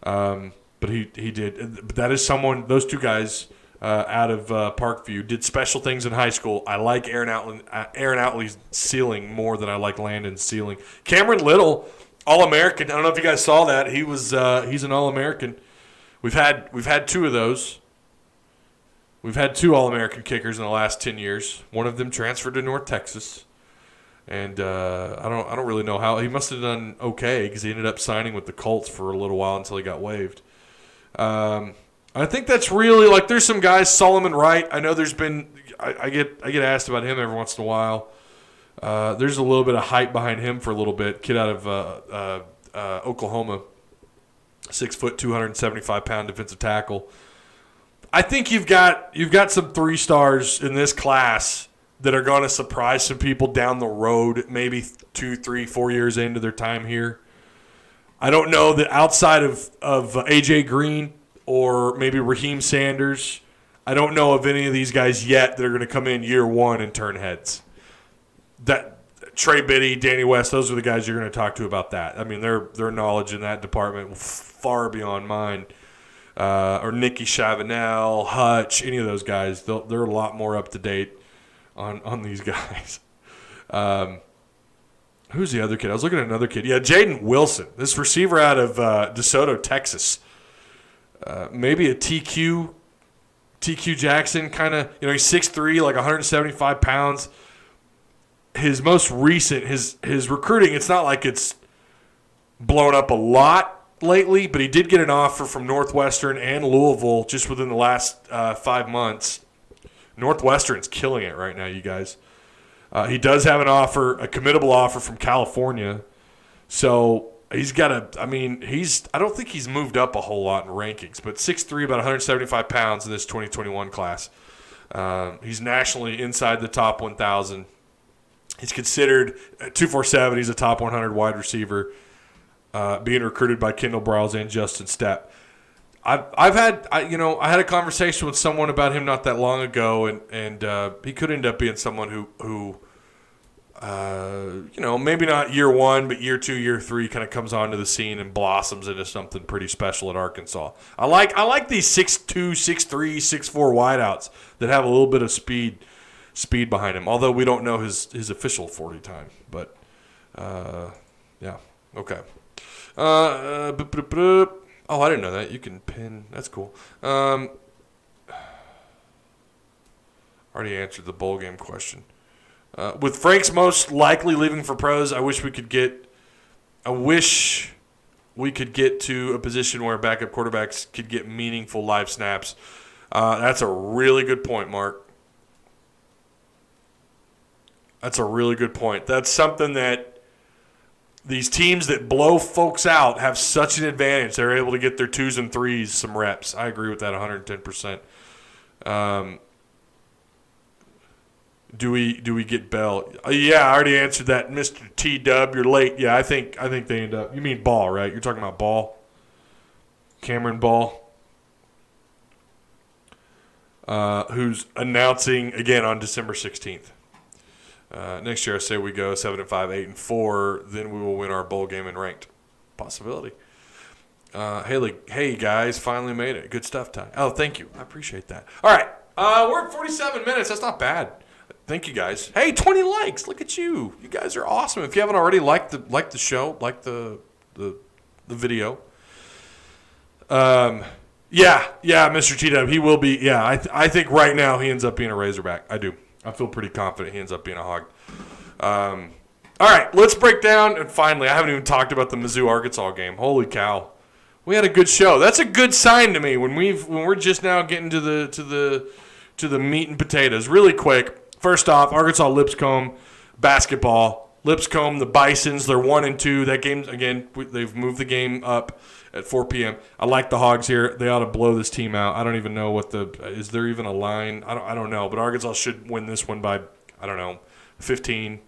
But he did. But that is someone. Those two guys out of Parkview did special things in high school. I like Aaron Outley's ceiling more than I like Landon's ceiling. Cameron Little, All-American. I don't know if you guys saw that. He was he's an All-American. We've had two of those. We've had two All-American kickers in the last 10 years. One of them transferred to North Texas, and I don't really know how. He must have done okay because he ended up signing with the Colts for a little while until he got waived. I think that's really like there's some guys. Solomon Wright. I know there's been. I get asked about him every once in a while. There's a little bit of hype behind him for a little bit. Kid out of Oklahoma. 6 foot, 275-pound defensive tackle. I think you've got some 3 stars in this class that are going to surprise some people down the road, maybe 2, 3, 4 years into their time here. I don't know that outside of A.J. Green or maybe Raheem Sanders, I don't know of any of these guys yet that are going to come in year one and turn heads. That Trey Biddy, Danny West, those are the guys you're going to talk to about that. I mean, their knowledge in that department far beyond mine. Or Nicky Chavanel, Hutch, any of those guys, they're a lot more up to date on these guys. Who's the other kid? I was looking at another kid. Yeah, Jaden Wilson, this receiver out of DeSoto, Texas. Maybe a TQ Jackson kind of. He's 6'3", like 175 pounds. His most recent, his recruiting, it's not like it's blown up a lot. lately, but he did get an offer from Northwestern and Louisville just within the last 5 months. Northwestern's killing it right now, you guys. He does have an offer, a committable offer from California. So he's got I don't think he's moved up a whole lot in rankings, but 6'3", about 175 pounds in this 2021 class. He's nationally inside the top 1,000. He's considered at 247. He's a top 100 wide receiver, being recruited by Kendall Briles and Justin Stepp. I had a conversation with someone about him not that long ago, and he could end up being someone who maybe not year one, but year two, year three, kind of comes onto the scene and blossoms into something pretty special at Arkansas. I like these 6'2", 6'3", 6'4" wideouts that have a little bit of speed behind him. Although we don't know his official 40 time, but yeah, okay. Oh, I didn't know that. You can pin. That's cool. Already answered the bowl game question. With Frank's most likely leaving for pros, I wish we could get to a position where backup quarterbacks could get meaningful live snaps. That's a really good point, Mark. That's a really good point. That's something that these teams that blow folks out have such an advantage. They're able to get their 2s and 3s some reps. I agree with that 110%. Do we get Bell? Yeah, I already answered that, Mr. T-Dub. You're late. Yeah, I think they end up. You mean Ball, right? You're talking about Ball, Cameron Ball, who's announcing again on December 16th. Next year, I say we go 7-5, 8-4. Then we will win our bowl game in ranked. Possibility. Hey guys, finally made it. Good stuff, Ty. Oh, thank you. I appreciate that. All right, we're at 47 minutes. That's not bad. Thank you guys. Hey, 20 likes. Look at you. You guys are awesome. If you haven't already, like the show, like the video. Yeah, Mr. T-Dub, he will be. Yeah, I think right now he ends up being a Razorback. I do. I feel pretty confident he ends up being a Hog. All right, let's break down. And finally, I haven't even talked about the Mizzou-Arkansas game. Holy cow. We had a good show. That's a good sign to me when we're just now getting to the meat and potatoes. Really quick. First off, Arkansas Lipscomb basketball. Lipscomb, the Bisons, they're 1-2. That game, again, they've moved the game up at 4 p.m. I like the Hogs here. They ought to blow this team out. I don't even know is there even a line? I don't know, but Arkansas should win this one by, 15.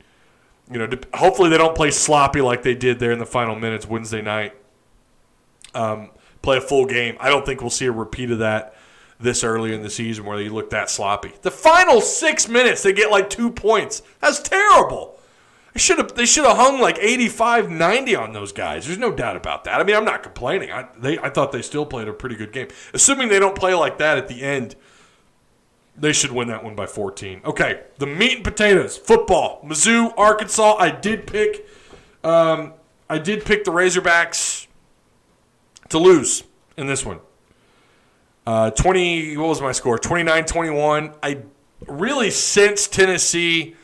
Hopefully they don't play sloppy like they did there in the final minutes Wednesday night. Play a full game. I don't think we'll see a repeat of that this early in the season where they look that sloppy. The final 6 minutes, they get like 2 points. That's terrible. They should have hung like 85-90 on those guys. There's no doubt about that. I mean, I'm not complaining. I thought they still played a pretty good game. Assuming they don't play like that at the end, they should win that one by 14. Okay, the meat and potatoes. Football. Mizzou, Arkansas. I did pick the Razorbacks to lose in this one. What was my score? 29-21. I really, since Tennessee,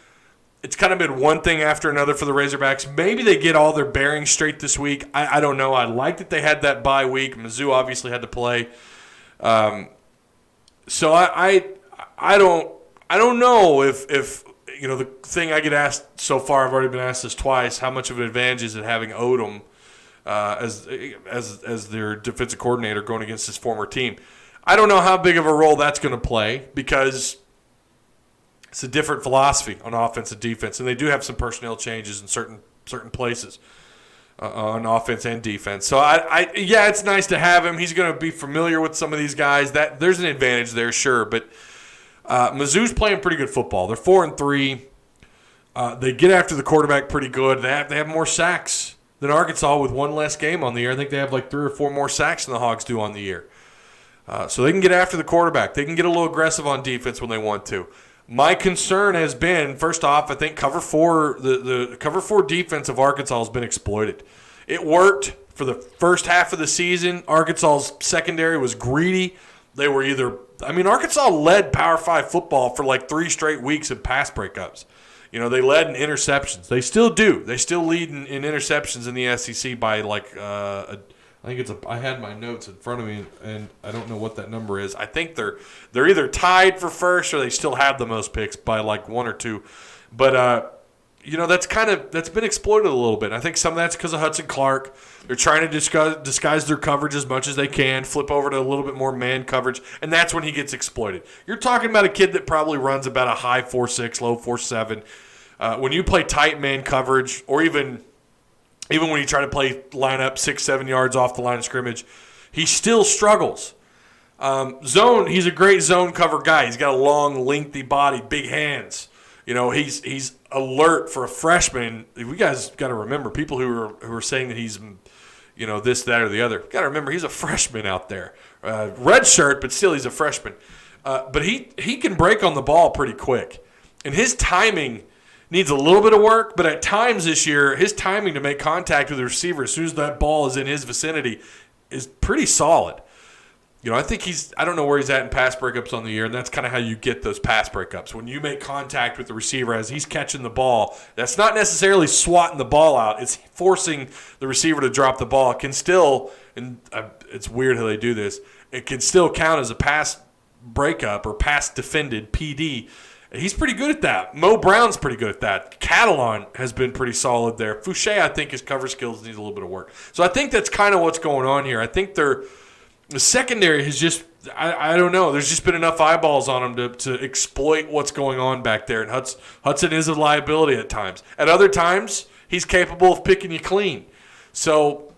it's kind of been one thing after another for the Razorbacks. Maybe they get all their bearings straight this week. I don't know. I like that they had that bye week. Mizzou obviously had to play. So I don't know if the thing I get asked so far, I've already been asked this twice, how much of an advantage is it having Odom as their defensive coordinator going against his former team? I don't know how big of a role that's going to play because it's a different philosophy on offense and defense, and they do have some personnel changes in certain places on offense and defense. So yeah, it's nice to have him. He's going to be familiar with some of these guys. There's an advantage there, sure, but Mizzou's playing pretty good football. They're 4-3. They get after the quarterback pretty good. They have more sacks than Arkansas with one less game on the year. I think they have like 3 or 4 more sacks than the Hogs do on the year. So they can get after the quarterback. They can get a little aggressive on defense when they want to. My concern has been, first off, I think cover 4, the cover 4 defense of Arkansas has been exploited. It worked for the first half of the season. Arkansas's secondary was greedy. They were Arkansas led Power 5 football for like 3 straight weeks in pass breakups. They led in interceptions. They still do. They still lead in interceptions in the SEC by like I think I had my notes in front of me, and I don't know what that number is. I think they're either tied for first or they still have the most picks by like 1 or 2. But that's been exploited a little bit. I think some of that's because of Hudson Clark. They're trying to disguise their coverage as much as they can, flip over to a little bit more man coverage, and that's when he gets exploited. You're talking about a kid that probably runs about a high 4.6, low 4.7. When you play tight man coverage, or even when you try to play line up 6-7 yards off the line of scrimmage, he still struggles. Zone, he's a great zone cover guy. He's got a long, lengthy body, big hands. He's alert for a freshman. We guys got to remember, people who are saying that he's, this, that, or the other. Got to remember, he's a freshman out there. Red shirt, but still he's a freshman. But he can break on the ball pretty quick. And his timing needs a little bit of work, but at times this year, his timing to make contact with the receiver as soon as that ball is in his vicinity is pretty solid. I think I don't know where he's at in pass breakups on the year, and that's kind of how you get those pass breakups. When you make contact with the receiver as he's catching the ball, that's not necessarily swatting the ball out. It's forcing the receiver to drop the ball. It can still, and it's weird how they do this, it can still count as a pass breakup or pass defended, PD. He's pretty good at that. Mo Brown's pretty good at that. Catalan has been pretty solid there. Fouché, I think his cover skills need a little bit of work. So I think that's kind of what's going on here. I think the secondary has just, I don't know. There's just been enough eyeballs on him to exploit what's going on back there. And Hudson is a liability at times. At other times, he's capable of picking you clean. So,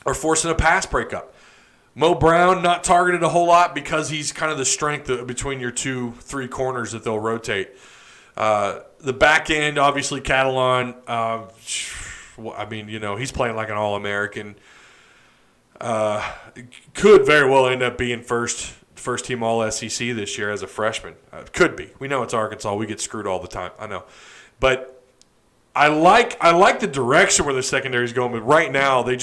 or forcing a pass breakup. Mo Brown not targeted a whole lot because he's kind of the strength between your 2-3 corners that they'll rotate. The back end, obviously, Catalan. He's playing like an All-American. Could very well end up being first team All-SEC this year as a freshman. Could be. We know it's Arkansas. We get screwed all the time. I know, but I like the direction where the secondary is going. But right now, they've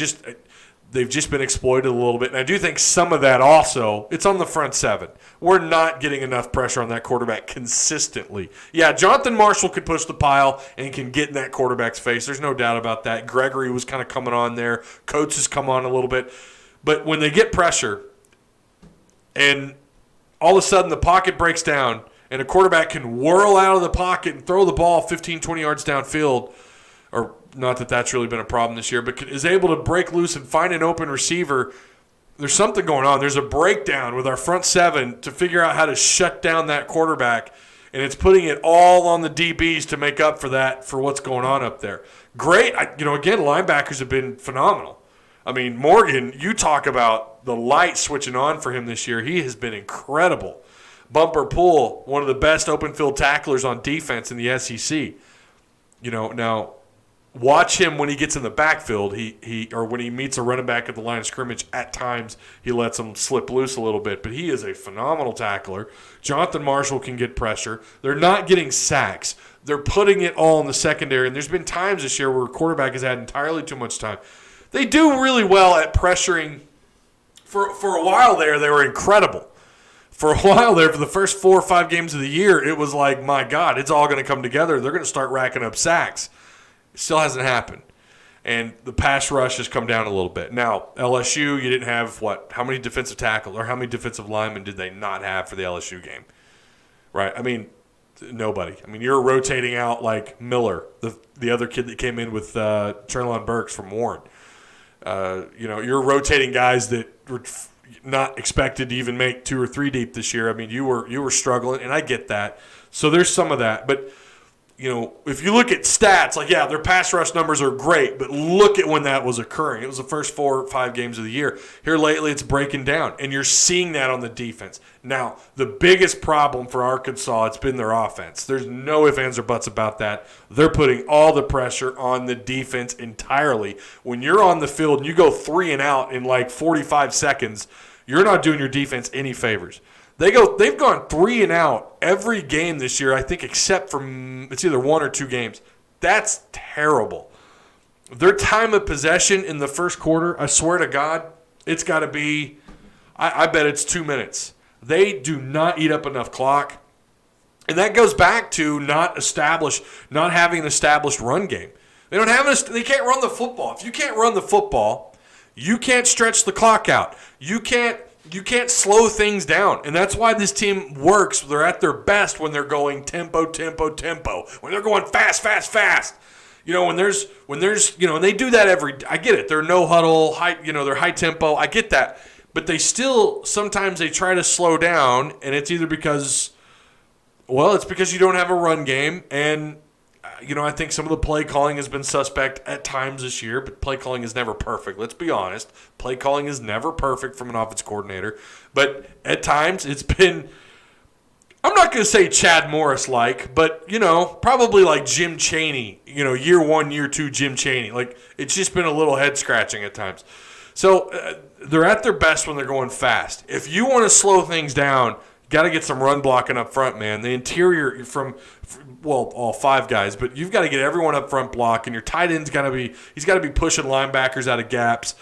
just been exploited a little bit. And I do think some of that also, it's on the front seven. We're not getting enough pressure on that quarterback consistently. Yeah, Jonathan Marshall could push the pile and can get in that quarterback's face. There's no doubt about that. Gregory was kind of coming on there. Coates has come on a little bit. But when they get pressure and all of a sudden the pocket breaks down and a quarterback can whirl out of the pocket and throw the ball 15, 20 yards downfield, or not that that's really been a problem this year, but is able to break loose and find an open receiver, there's something going on. There's a breakdown with our front seven to figure out how to shut down that quarterback, and it's putting it all on the DBs to make up for that, for what's going on up there. Great. Again, linebackers have been phenomenal. I mean, Morgan, you talk about the light switching on for him this year. He has been incredible. Bumper Pool, one of the best open field tacklers on defense in the SEC. Now, watch him when he gets in the backfield. Or when he meets a running back at the line of scrimmage, at times he lets him slip loose a little bit. But he is a phenomenal tackler. Jonathan Marshall can get pressure. They're not getting sacks. They're putting it all in the secondary. And there's been times this year where a quarterback has had entirely too much time. They do really well at pressuring. For a while there, they were incredible. For a while there, for the first 4 or 5 games of the year, it was like, my God, it's all going to come together. They're going to start racking up sacks. It still hasn't happened. And the pass rush has come down a little bit. Now, LSU, you didn't have, how many defensive tackles or how many defensive linemen did they not have for the LSU game? Right? I mean, nobody. I mean, you're rotating out like Miller, the other kid that came in with Treylon Burks from Warren. You're rotating guys that were not expected to even make 2 or 3 deep this year. I mean, you were struggling, and I get that. So there's some of that. But, if you look at stats, their pass rush numbers are great, but look at when that was occurring. It was the first 4 or 5 games of the year. Here lately, it's breaking down, and you're seeing that on the defense. Now, the biggest problem for Arkansas, it's been their offense. There's no ifs, ands, or buts about that. They're putting all the pressure on the defense entirely. When you're on the field and you go 3 and out in 45 seconds, you're not doing your defense any favors. They've gone 3 and out every game this year, I think, except for it's either 1 or 2 games. That's terrible. Their time of possession in the first quarter, I swear to God, it's got to be, I bet it's 2 minutes. They do not eat up enough clock. And that goes back to not having an established run game. They can't run the football. If you can't run the football, You can't stretch the clock out. You can't slow things down. And that's why this team works. They're at their best when they're going tempo, tempo, tempo. When they're going fast, fast, fast. When there's and they do that I get it. They're no huddle, they're high tempo. I get that. But they still, sometimes they try to slow down, and it's either because you don't have a run game, and I think some of the play calling has been suspect at times this year, but play calling is never perfect. Let's be honest. Play calling is never perfect from an offense coordinator. But at times it's been, I'm not going to say Chad Morris-like, but, probably like Jim Chaney, year one, year two Jim Chaney. Like, it's just been a little head-scratching at times. So they're at their best when they're going fast. If you want to slow things down, got to get some run blocking up front, man. The interior all five guys, but you've got to get everyone up front block, and your tight end's he's got to be pushing linebackers out of gaps.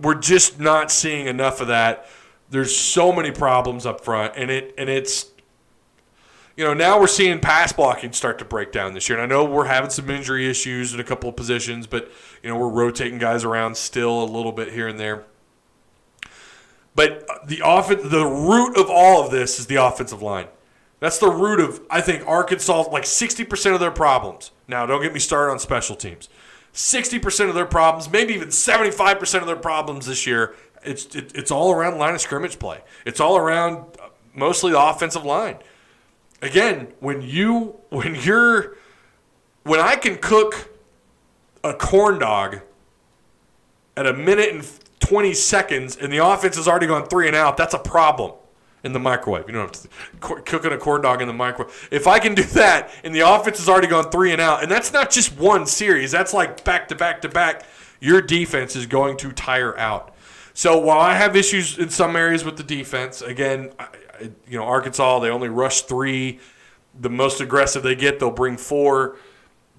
We're just not seeing enough of that. There's so many problems up front, and it's now we're seeing pass blocking start to break down this year. And I know we're having some injury issues in a couple of positions, but we're rotating guys around still a little bit here and there. But the root of all of this is the offensive line. That's the root of, I think, Arkansas, like 60% of their problems. Now, don't get me started on special teams. 60% of their problems, maybe even 75% of their problems this year, it's all around line of scrimmage play. It's all around mostly the offensive line. Again, when I can cook a corn dog at a minute and 20 seconds and the offense has already gone 3 and out, that's a problem in the microwave. You don't have to cooking a corn dog in the microwave. If I can do that and the offense has already gone 3 and out, and that's not just one series, that's like back to back to back, your defense is going to tire out. So while I have issues in some areas with the defense, again, Arkansas, they only rush 3. The most aggressive they get, they'll bring 4.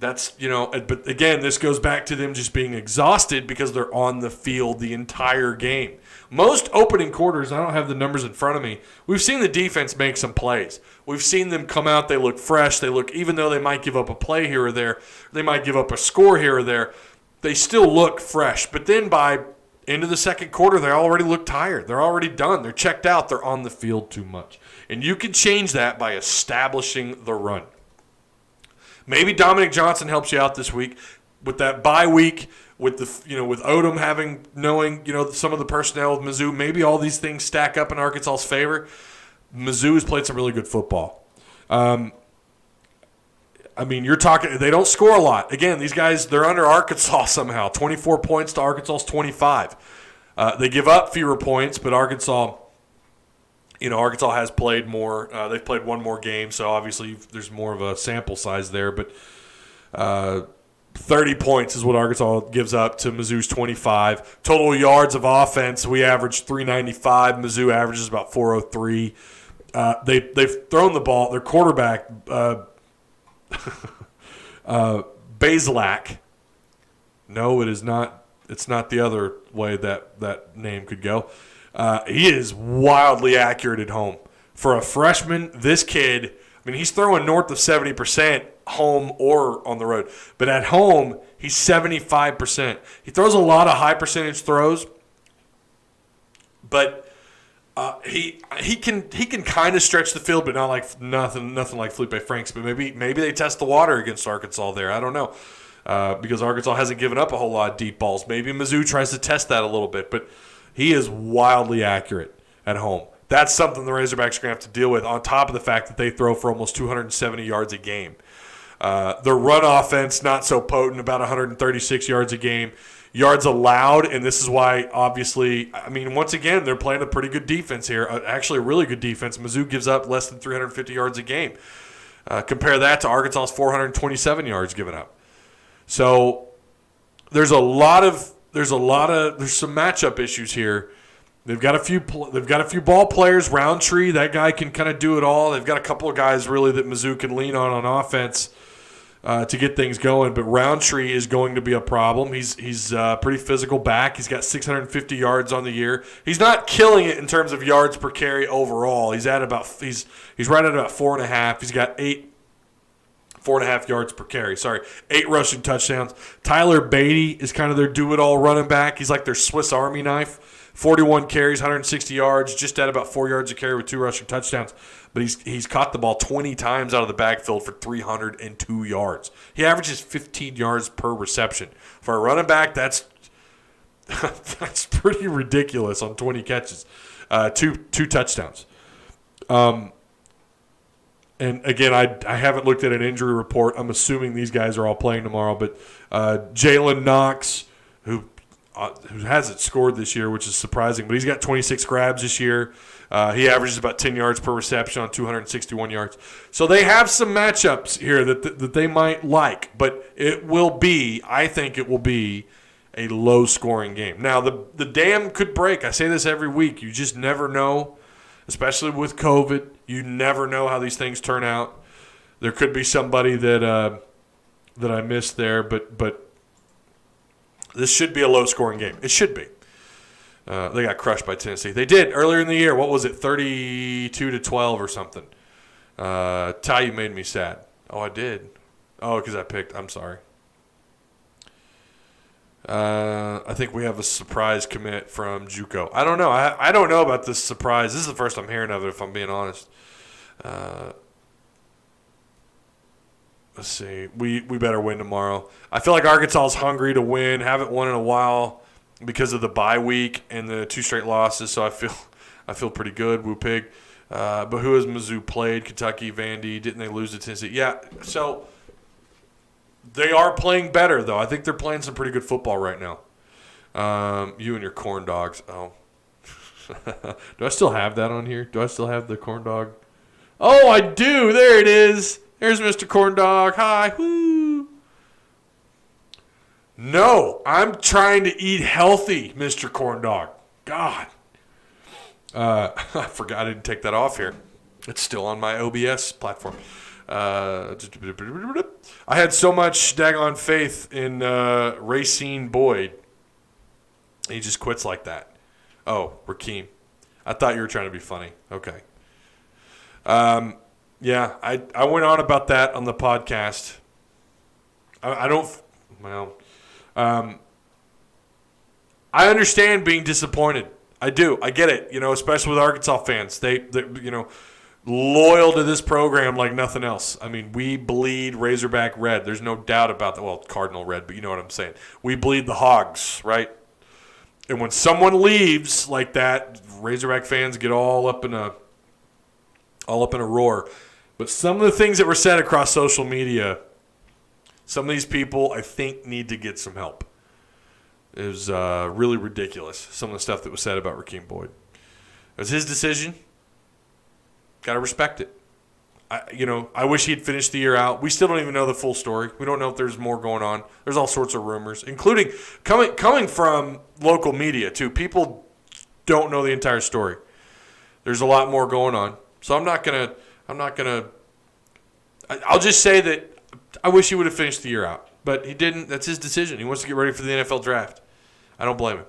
That's, but again, this goes back to them just being exhausted because they're on the field the entire game. Most opening quarters, I don't have the numbers in front of me, we've seen the defense make some plays. We've seen them come out, they look fresh, even though they might give up a play here or there, they might give up a score here or there, they still look fresh. But then by end of the second quarter, they already look tired. They're already done. They're checked out. They're on the field too much. And you can change that by establishing the run. Maybe Dominic Johnson helps you out this week with that bye week, with with Odom knowing some of the personnel with Mizzou. Maybe all these things stack up in Arkansas's favor. Mizzou has played some really good football. You're talking. They don't score a lot. Again, these guys, they're under Arkansas somehow. 24 points to Arkansas's 25. They give up fewer points, but Arkansas has played more. They've played one more game, so obviously there's more of a sample size there. But 30 points is what Arkansas gives up to Mizzou's 25. Total yards of offense, we average 395. Mizzou averages about 403. They've thrown the ball. Their quarterback, Bazelak. No, it is not. It's not the other way that name could go. He is wildly accurate at home. For a freshman, this kid, he's throwing north of 70% home or on the road. But at home, he's 75%. He throws a lot of high percentage throws, but he can kind of stretch the field, but not like nothing like Felipe Franks. But maybe they test the water against Arkansas there. I don't know. Because Arkansas hasn't given up a whole lot of deep balls. Maybe Mizzou tries to test that a little bit, but he is wildly accurate at home. That's something the Razorbacks are going to have to deal with, on top of the fact that they throw for almost 270 yards a game. Their run offense, not so potent, about 136 yards a game. Yards allowed, and this is why, obviously, once again, they're playing a pretty good defense here. Actually, a really good defense. Mizzou gives up less than 350 yards a game. Compare that to Arkansas's 427 yards given up. So there's some matchup issues here. They've got a few ball players. Roundtree, that guy can kind of do it all. They've got a couple of guys really that Mizzou can lean on offense to get things going. But Roundtree is going to be a problem. He's a pretty physical back. He's got 650 yards on the year. He's not killing it in terms of yards per carry overall. He's right at about 4.5. He's got 8 4.5 yards per carry. 8 rushing touchdowns. Tyler Beatty is kind of their do-it-all running back. He's like their Swiss Army knife. 41 carries, 160 yards, just at about 4 yards a carry with 2 rushing touchdowns. But he's caught the ball 20 times out of the backfield for 302 yards. He averages 15 yards per reception. For a running back, that's pretty ridiculous on 20 catches. Two touchdowns. And again, I haven't looked at an injury report. I'm assuming these guys are all playing tomorrow. But Jalen Knox, who hasn't scored this year, which is surprising, but he's got 26 grabs this year. He averages about 10 yards per reception on 261 yards. So they have some matchups here that they might like, but I think it will be a low-scoring game. Now, the dam could break. I say this every week. You just never know, especially with COVID. You never know how these things turn out. There could be somebody that I missed there, but this should be a low-scoring game. It should be. They got crushed by Tennessee. They did earlier in the year. What was it, 32-12 or something? Ty, you made me sad. Oh, I did. Oh, because I picked. I'm sorry. I think we have a surprise commit from JUCO. I don't know. I don't know about this surprise. This is the first I'm hearing of it, if I'm being honest. Let's see. We better win tomorrow. I feel like Arkansas is hungry to win. Haven't won in a while because of the bye week and the 2 straight losses. So I feel pretty good. Woo pig. But who has Mizzou played? Kentucky, Vandy. Didn't they lose to Tennessee? Yeah. So they are playing better, though. I think they're playing some pretty good football right now. You and your corn dogs. Oh. Do I still have that on here? Do I still have the corn dog? Oh, I do. There it is. There's Mr. Corn Dog. Hi. Woo. No, I'm trying to eat healthy, Mr. Corn Dog. God. I forgot I didn't take that off here. It's still on my OBS platform. I had so much daggone faith in Racine Boyd. He just quits like that. Oh, Rakeem. I thought you were trying to be funny. Okay. Yeah, I went on about that on the podcast. I understand being disappointed. I do. I get it. Especially with Arkansas fans. They loyal to this program like nothing else. I mean, we bleed Razorback red. There's no doubt about that. Well, Cardinal red, but you know what I'm saying. We bleed the Hogs, right? And when someone leaves like that, Razorback fans get all up in a roar. But some of the things that were said across social media, some of these people, I think, need to get some help. It was really ridiculous, some of the stuff that was said about Rakeem Boyd. It was his decision. Got to respect it. I wish he'd finished the year out. We still don't even know the full story. We don't know if there's more going on. There's all sorts of rumors, including coming from local media, too. People don't know the entire story. There's a lot more going on. So I'm not gonna. I'll just say that I wish he would have finished the year out, but he didn't. That's his decision. He wants to get ready for the NFL draft. I don't blame him.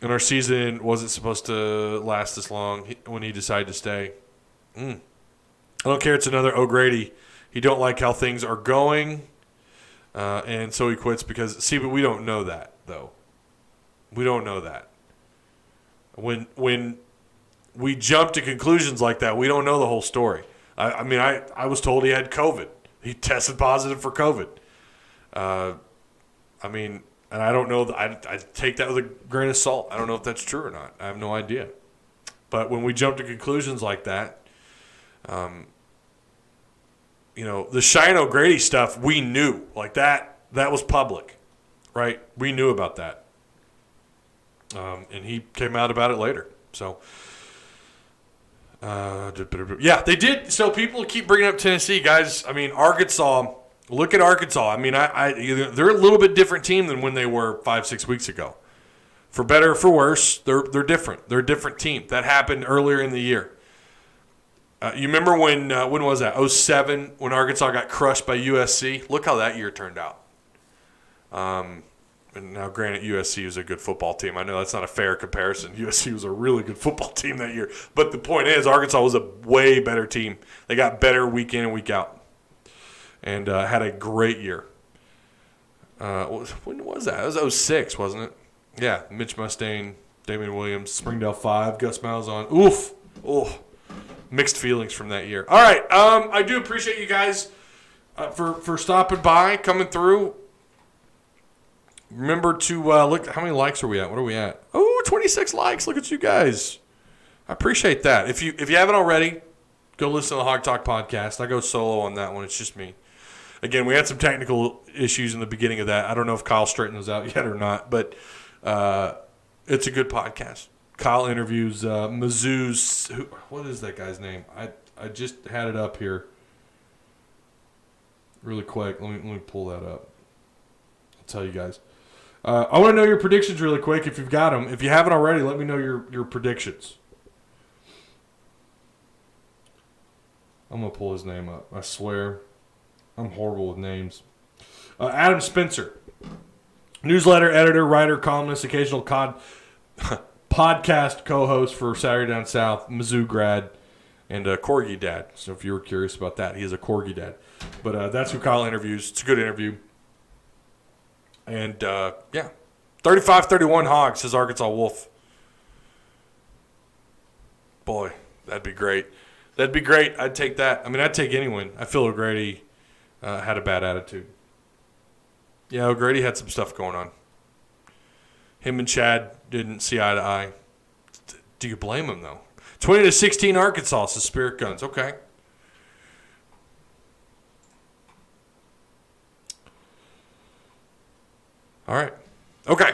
And our season wasn't supposed to last this long when he decided to stay. I don't care. It's another O'Grady. He don't like how things are going, and so he quits because but we don't know that though. We don't know that. When we jump to conclusions like that, we don't know the whole story. I was told he had COVID. He tested positive for COVID. And I don't know. I take that with a grain of salt. I don't know if that's true or not. I have no idea. But when we jump to conclusions like that, the Shine O'Grady stuff, we knew. Like that was public, right? We knew about that. And he came out about it later. So, yeah, they did. So people keep bringing up Tennessee, guys. I mean, Arkansas. Look at Arkansas. I mean, they're a little bit different team than when they were 5-6 weeks ago. For better or for worse, they're different. They're a different team. That happened earlier in the year. You remember when was that? 2007, when Arkansas got crushed by USC? Look how that year turned out. And now, granted, USC was a good football team. I know that's not a fair comparison. USC was a really good football team that year. But the point is, Arkansas was a way better team. They got better week in and week out, and had a great year. When was that? It was 06, wasn't it? Yeah, Mitch Mustaine, Damian Williams, Springdale 5, Gus Malzahn. Oof. Mixed feelings from that year. All right, I do appreciate you guys for stopping by, coming through. Remember to look, how many likes are we at? What are we at? Oh, 26 likes. Look at you guys. I appreciate that. If you haven't already, go listen to the Hog Talk podcast. I go solo on that one. It's just me. Again, we had some technical issues in the beginning of that. I don't know if Kyle straightened those out yet or not, but it's a good podcast. Kyle interviews Mizzou's. What is that guy's name? I just had it up here really quick. Let me pull that up. I'll tell you guys. I want to know your predictions really quick if you've got them. If you haven't already, let me know your predictions. I'm going to pull his name up. I swear. I'm horrible with names. Adam Spencer. Newsletter editor, writer, columnist, occasional podcast co-host for Saturday Down South, Mizzou grad, and a Corgi dad. So if you were curious about that, he is a Corgi dad. But that's who Kyle interviews. It's a good interview. And, 35-31 Hogs, says Arkansas Wolf. Boy, that'd be great. That'd be great. I'd take that. I mean, I'd take anyone. I feel O'Grady had a bad attitude. Yeah, O'Grady had some stuff going on. Him and Chad didn't see eye to eye. Do you blame him, though? 20-16 Arkansas, says Spirit Guns. Okay. All right. Okay.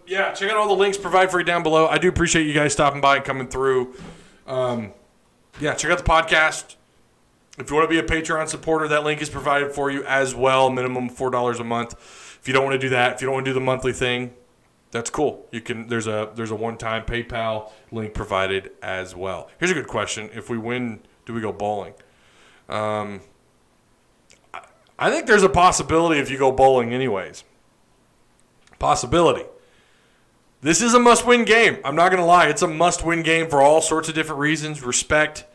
Check out all the links provided for you down below. I do appreciate you guys stopping by and coming through. Check out the podcast. If you want to be a Patreon supporter, that link is provided for you as well, minimum $4 a month. If you don't want to do that, if you don't want to do the monthly thing, that's cool. You can. There's a one-time PayPal link provided as well. Here's a good question. If we win, do we go bowling? I think there's a possibility if you go bowling anyways. Possibility. This is a must-win game. I'm not going to lie. It's a must-win game for all sorts of different reasons. Respect.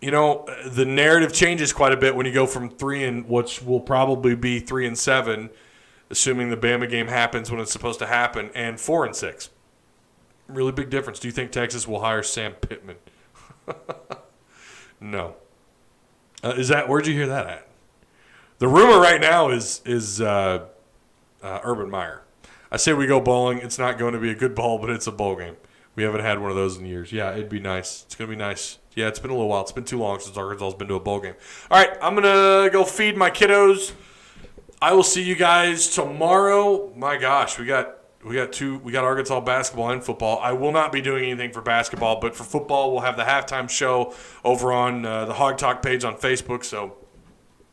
You know, the narrative changes quite a bit when you go from 3 and which will probably be 3-7, assuming the Bama game happens when it's supposed to happen, and 4-6. Really big difference. Do you think Texas will hire Sam Pittman? No. Where'd you hear that at? The rumor right now is Urban Meyer. I say we go bowling. It's not going to be a good bowl, but it's a bowl game. We haven't had one of those in years. Yeah, it'd be nice. It's going to be nice. Yeah, it's been a little while. It's been too long since Arkansas's been to a bowl game. All right, I'm going to go feed my kiddos. I will see you guys tomorrow. My gosh, we got Arkansas basketball and football. I will not be doing anything for basketball, but for football, we'll have the halftime show over on the Hog Talk page on Facebook. So,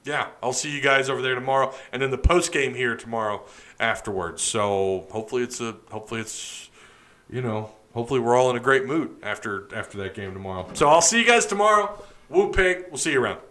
yeah, I'll see you guys over there tomorrow, and then the post game here tomorrow afterwards. So hopefully we're all in a great mood after that game tomorrow. So I'll see you guys tomorrow. Woo pig. We'll see you around.